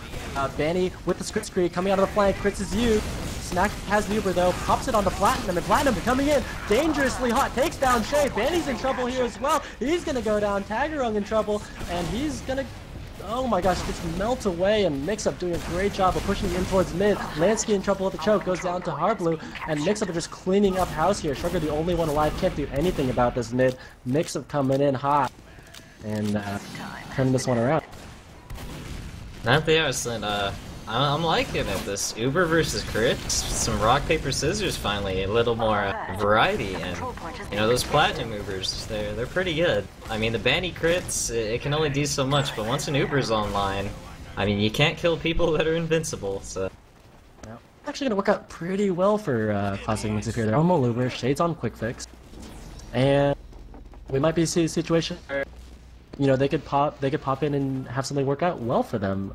Banny with the script screen coming out of the flank, crits is you. Snack has the Uber though, pops it onto Platinum, and Platinum coming in dangerously hot, takes down Shay. Banny's in trouble here as well. He's gonna go down, Tagarung in trouble, and he's gonna, oh my gosh, gets melt away, and Mixup doing a great job of pushing in towards mid. Lansky in trouble with the choke, goes down to Harblu, and Mixup are just cleaning up house here. Sugar the only one alive, can't do anything about this mid. Mixup coming in hot, and turning this one around. That they are, Slin. I'm liking it. This Uber versus crits, some rock paper scissors finally, a little more variety, and you know those platinum Ubers, they're pretty good. I mean the Banny crits, it can only do so much, but once an Uber's online, I mean you can't kill people that are invincible. So actually gonna work out pretty well for Classic Mixup here. They're on Uber, Shades on quick fix, and we might be seeing a situation where, you know, they could pop in and have something work out well for them,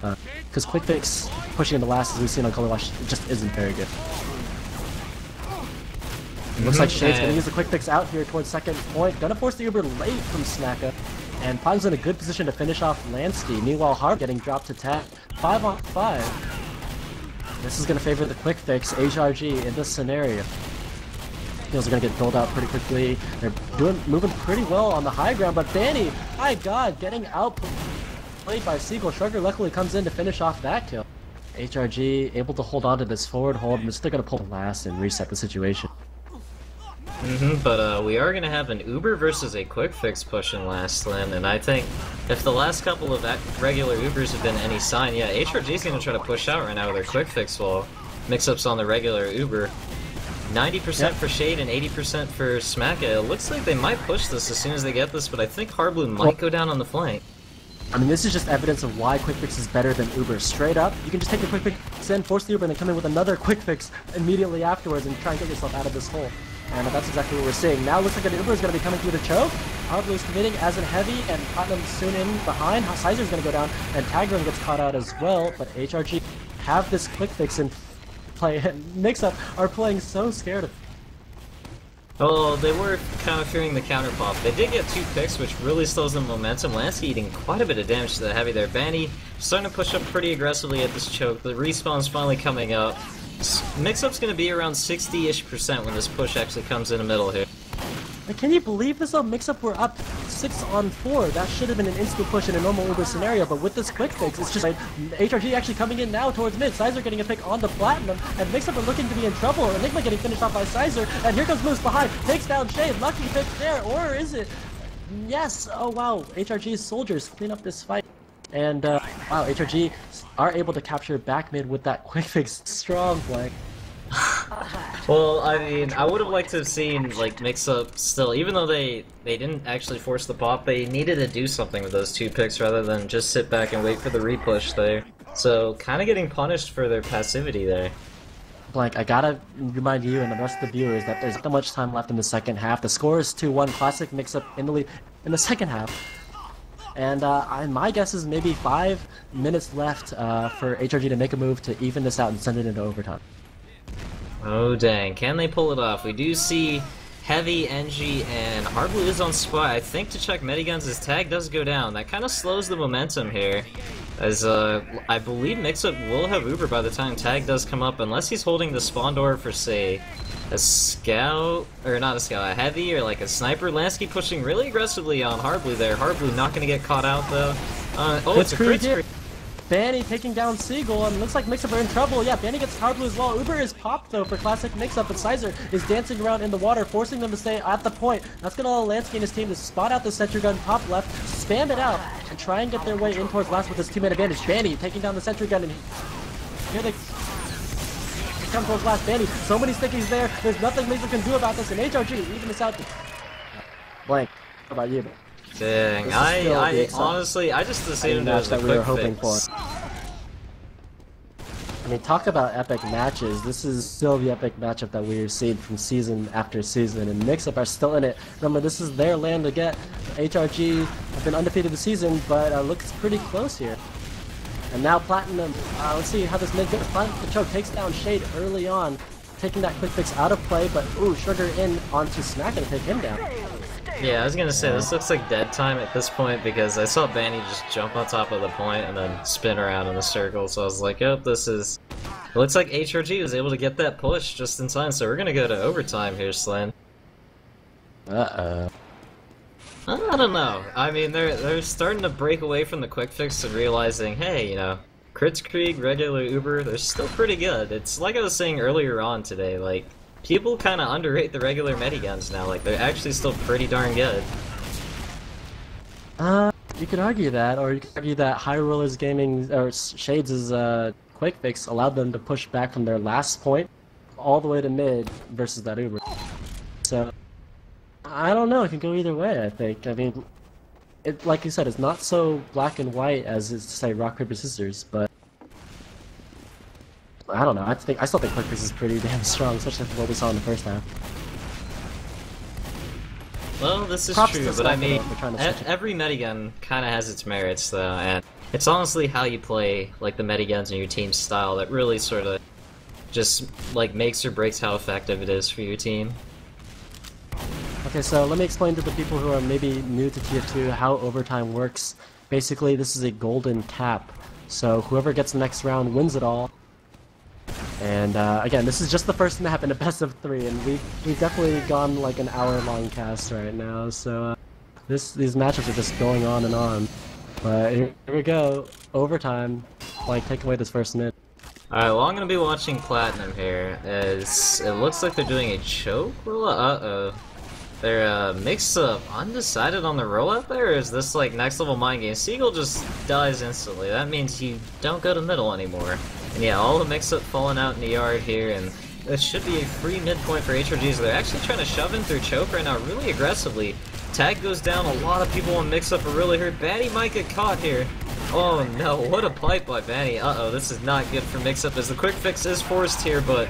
because quick fix pushing into last, as we've seen on Color Wash, just isn't very good. Looks like Shade's gonna use the quick fix out here towards second point, gonna force the Uber late from Snacka, and Platinum's in a good position to finish off Lansky. Meanwhile, Harp getting dropped to tag, 5 on 5. This is gonna favor the quick fix HRG in this scenario. Heals are gonna get doled out pretty quickly. They're moving pretty well on the high ground, but Banny, my god, getting outplayed by Seagull. Shrugger luckily comes in to finish off that kill. HRG able to hold on to this forward hold, and they're gonna pull last and reset the situation. But we are gonna have an Uber versus a quick fix push in last, Slin, and I think if the last couple of regular Ubers have been any sign, yeah, HRG's gonna try to push out right now with their quick fix while Mixup's on the regular Uber. 90% for Shade and 80% for Smacka. It looks like they might push this as soon as they get this, but I think Harblu might go down on the flank. I mean, this is just evidence of why quick fix is better than Uber. Straight up, you can just take the quick fix in, force the Uber, and then come in with another quick fix immediately afterwards and try and get yourself out of this hole. And that's exactly what we're seeing. Now it looks like an Uber is going to be coming through the choke. Harblu is committing as in heavy, and Platinum soon in behind. Sizer's going to go down, and Tagrun gets caught out as well, but HRG have this quick fix in play. Mixup are playing so scared of. Oh, they were kind of fearing the counter pop. They did get 2 picks, which really slows the momentum. Lansky eating quite a bit of damage to the heavy there. Banny starting to push up pretty aggressively at this choke. The respawn's finally coming up. Mixup's going to be around 60-ish% when this push actually comes in the middle here. Can you believe this though? Mixup were up 6 on 4. That should have been an instant push in a normal Uber scenario, but with this quick fix, it's just like HRG actually coming in now towards mid. Sizer getting a pick on the Platinum, and Mixup are looking to be in trouble. Enigma getting finished off by Sizer, and here comes Moose behind, takes down Shade. Lucky pick there, or is it? Yes! Oh wow, HRG's soldiers clean up this fight. And wow, HRG are able to capture back mid with that quick fix. Strong flank. Well, I mean, I would have liked to have seen, like, Mixup still, even though they didn't actually force the pop, they needed to do something with those 2 picks rather than just sit back and wait for the repush there. So, kind of getting punished for their passivity there. Blank, I gotta remind you and the rest of the viewers that there's not much time left in the second half. The score is 2-1, Classic Mixup in the lead in the second half. And my guess is maybe 5 minutes left for HRG to make a move to even this out and send it into overtime. Oh dang, can they pull it off? We do see Heavy, NG, and Harblu is on spot. I think to check Mediguns, his tag does go down. That kind of slows the momentum here. As I believe Mixup will have Uber by the time tag does come up, unless he's holding the spawn door for, say, a scout, or not a scout, a heavy, or like a sniper. Lansky pushing really aggressively on Harblu there. Harblu not going to get caught out though. Oh, it's a crit screen. Banny taking down Seagull, and looks like Mixup are in trouble. Yeah, Banny gets Harblu as well. Uber is popped though for Classic Mixup, but Sizer is dancing around in the water, forcing them to stay at the point. That's going to allow Lansky and his team to spot out the sentry gun, pop left, spam it out, and try and get their way in towards last with his teammate advantage. Banny taking down the sentry gun, and here they come towards last. Banny, so many stickies there. There's nothing Mixup can do about this, and HRG even this out. Blank, how about you? Dang, I honestly, I just assumed it was that we were hoping for. I mean, talk about epic matches. This is still the epic matchup that we've seen from season after season, and Mixup are still in it. Remember, this is their land to get. HRG have been undefeated this season, but looks pretty close here. And now Platinum, let's see how this mid goes. TrukTruk takes down Shade early on, taking that quick fix out of play, but ooh, Sugar in onto Smack to take him down. Yeah, I was gonna say, this looks like dead time at this point because I saw Banny just jump on top of the point and then spin around in a circle, so I was like, oh, this is... It looks like HRG was able to get that push just in time, so we're gonna go to overtime here, Slin. Uh-oh. I don't know. I mean, they're starting to break away from the quick fix and realizing, hey, you know, Kritzkrieg, regular Uber, they're still pretty good. It's like I was saying earlier on today, like, people kind of underrate the regular mediguns now, like, they're actually still pretty darn good. You could argue that, or you could argue that High Rollers Gaming, or Shades' quick fix allowed them to push back from their last point all the way to mid versus that Uber. So, I don't know, it can go either way, I think. I mean, it, like you said, it's not so black and white as it's, say, rock, paper, scissors, but I don't know, I still think quick fix is pretty damn strong, especially for what we saw in the first half. Well, this is Props true, to but I Slin mean, for trying to switch it. every medigun kind of has its merits, though, and it's honestly how you play, like, the mediguns in your team style that really sort of just, like, makes or breaks how effective it is for your team. Okay, so let me explain to the people who are maybe new to Tier 2 how overtime works. Basically, this is a golden cap, so whoever gets the next round wins it all. And again, this is just the first map in a best of 3, and we've definitely gone like an hour-long cast right now, so these matchups are just going on and on. But here we go, overtime, like take away this first mid. Alright, well I'm gonna be watching Platinum here, as it looks like they're doing a choke rollout. Uh-oh. They're Mixup undecided on the rollout there, or is this like next level mind game? Seagull just dies instantly, that means you don't go to middle anymore. And yeah, all the Mixup falling out in the yard here, and this should be a free midpoint for HRG, so they're actually trying to shove in through choke right now really aggressively. Tag goes down, a lot of people on Mixup are really hurt. Banny might get caught here. Oh no, what a pipe by Banny. Uh-oh, this is not good for Mixup as the quick fix is forced here, but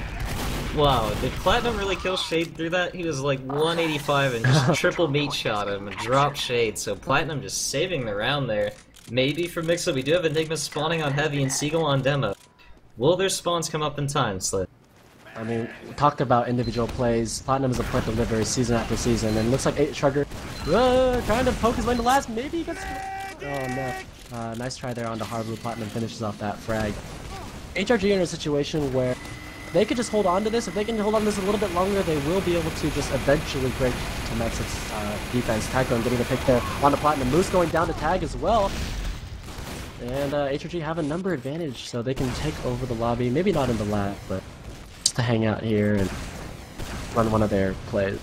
wow, did Platinum really kill Shade through that? He was like 185 and just triple meat shot him and dropped Shade, so Platinum just saving the round there. Maybe for Mixup, we do have Enigma spawning on Heavy and Seagull on Demo. Will their spawns come up in time, Slin? I mean, we talked about individual plays. Platinum is a point delivery season after season, and it looks like Sugar trying to poke his way to last. Maybe he gets. Oh no! Nice try there on the Harbor. Platinum finishes off that frag. HRG in a situation where they could just hold on to this. If they can hold on to this a little bit longer, they will be able to just eventually break to Mexic's defense. Tag going getting a pick there on the Platinum. Moose going down to Tag as well. And HRG have a number advantage, so they can take over the lobby. Maybe not in the lab, but just to hang out here and run one of their plays.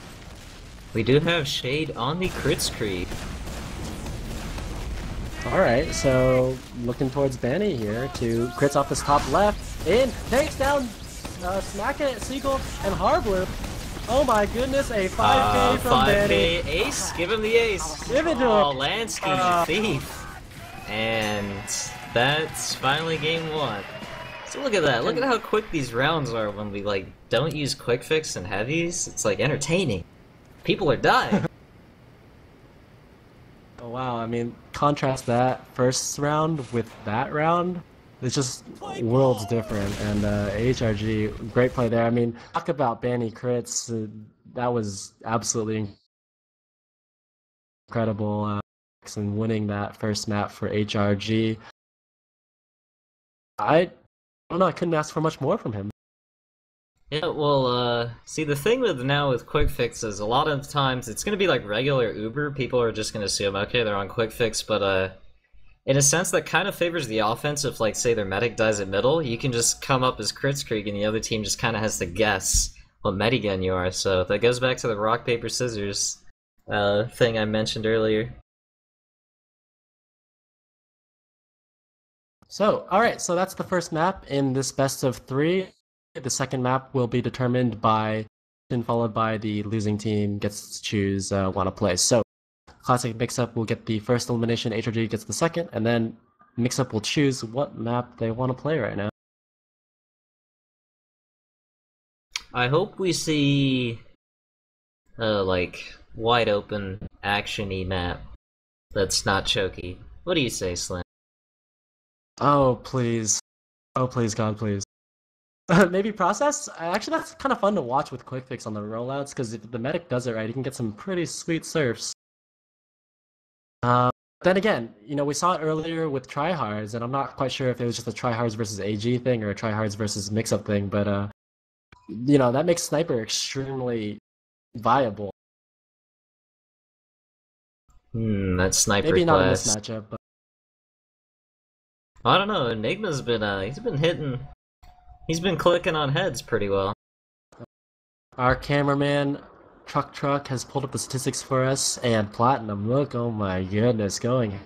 We do have Shade on the Kritzkrieg. Alright, so looking towards Banny here to crits off this top left. In, takes down Smack It, Seagull, and Harbor. Oh my goodness, a 5k from 5K Banny. ace? Give him the ace. Give it to him. Oh, Lansky's thief. And that's finally game 1. So look at that. Look at how quick these rounds are when we like don't use quick fix and heavies. It's like entertaining. People are dying. Oh wow, I mean, contrast that first round with that round. It's just worlds different, and HRG, great play there. I mean, talk about Banny crits, that was absolutely incredible, and winning that first map for HRG. I don't know, I couldn't ask for much more from him. Yeah, well, see, the thing with now with quick fix is a lot of times it's gonna be like regular Uber. People are just gonna assume, okay, they're on quick fix, but in a sense that kind of favors the offense. If, like, say their medic dies at middle, you can just come up as Kritzkrieg and the other team just kind of has to guess what medigun you are. So that goes back to the rock, paper, scissors thing I mentioned earlier. So, alright, so that's the first map in this best of 3. The second map will be determined by, and followed by the losing team gets to choose want to play. So, Classic Mixup will get the first elimination, HRG gets the second, and then Mixup will choose what map they want to play right now. I hope we see like wide open action-y map that's not choky. What do you say, Slin? Oh, please. Oh, please, God, please. Maybe process? Actually, that's kind of fun to watch with quick fix on the rollouts, because if the medic does it right, he can get some pretty sweet surfs. Then again, we saw it earlier with tryhards, and I'm not quite sure if it was just a tryhards versus AG thing or a tryhards versus mix-up thing, but that makes sniper extremely viable. That sniper Maybe not in this class. matchup, but I don't know. Enigma's been he's been clicking on heads pretty well. our cameraman TrukTruk has pulled up the statistics for us, and Platinum, look, oh my goodness,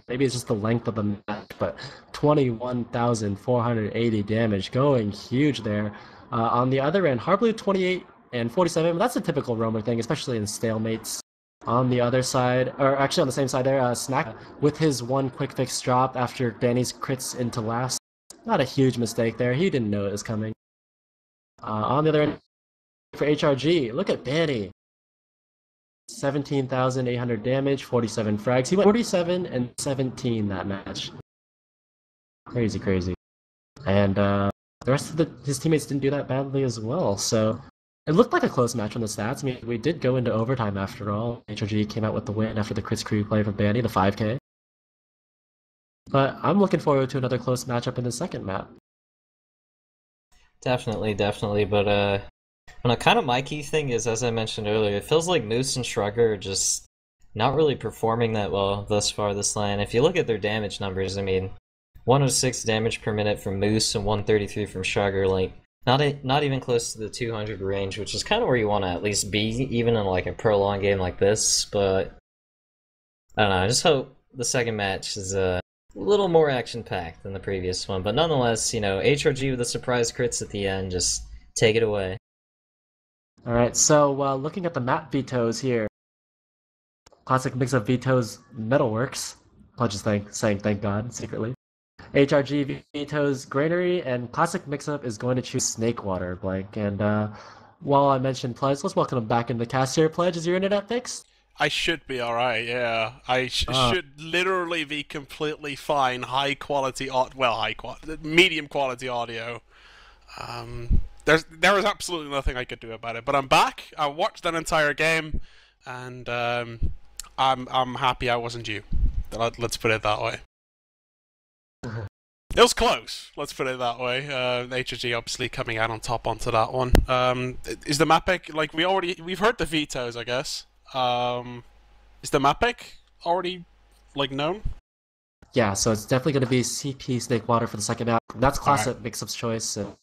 maybe it's just the length of the match, but 21,480 damage, going huge there. On the other end, Harblue 28 and 47, that's a typical roamer thing, especially in stalemates. On the other side, or actually on the same side there, Snack with his one quick fix drop after Banny's crits into last. Not a huge mistake there, he didn't know it was coming. On the other end, for HRG, look at Banny. 17,800 damage, 47 frags. He went 47 and 17 that match. Crazy, crazy. And the rest of his teammates didn't do that badly as well, so it looked like a close match on the stats. I mean, we did go into overtime after all. HRG came out with the win after the Crits Crew play from Banny, the 5K. But I'm looking forward to another close matchup in the second map. Definitely, but kind of my key thing is, as I mentioned earlier, it feels like Moose and Shrugger are just not really performing that well thus far this LAN. If you look at their damage numbers, I mean, 106 damage per minute from Moose and 133 from Shrugger, like, not even close to the 200 range, which is kind of where you want to at least be, even in like a prolonged game like this, but I don't know, I just hope the second match is a little more action-packed than the previous one, but nonetheless, HRG with the surprise crits at the end, just take it away. Alright, so looking at the map vetoes here, classic mix of vetoes Metalworks. Pledge is saying thank God secretly. HRG vetoes Granary, and classic mix-up is going to choose Snakewater blank. And while I mentioned Pledge, let's welcome him back in the cast here. Pledge, is your internet fixed? I should be alright, yeah. I should literally be completely fine. Medium quality audio. There was absolutely nothing I could do about it. But I'm back. I watched that entire game, and I'm happy I wasn't you. Let's put it that way. It was close. Let's put it that way. HG obviously coming out on top onto that one. Is the map pick, like we've heard the vetoes, I guess. Is the map pick already known? Yeah, so it's definitely going to be CP Snakewater for the second map. That's classic mix-up's choice, and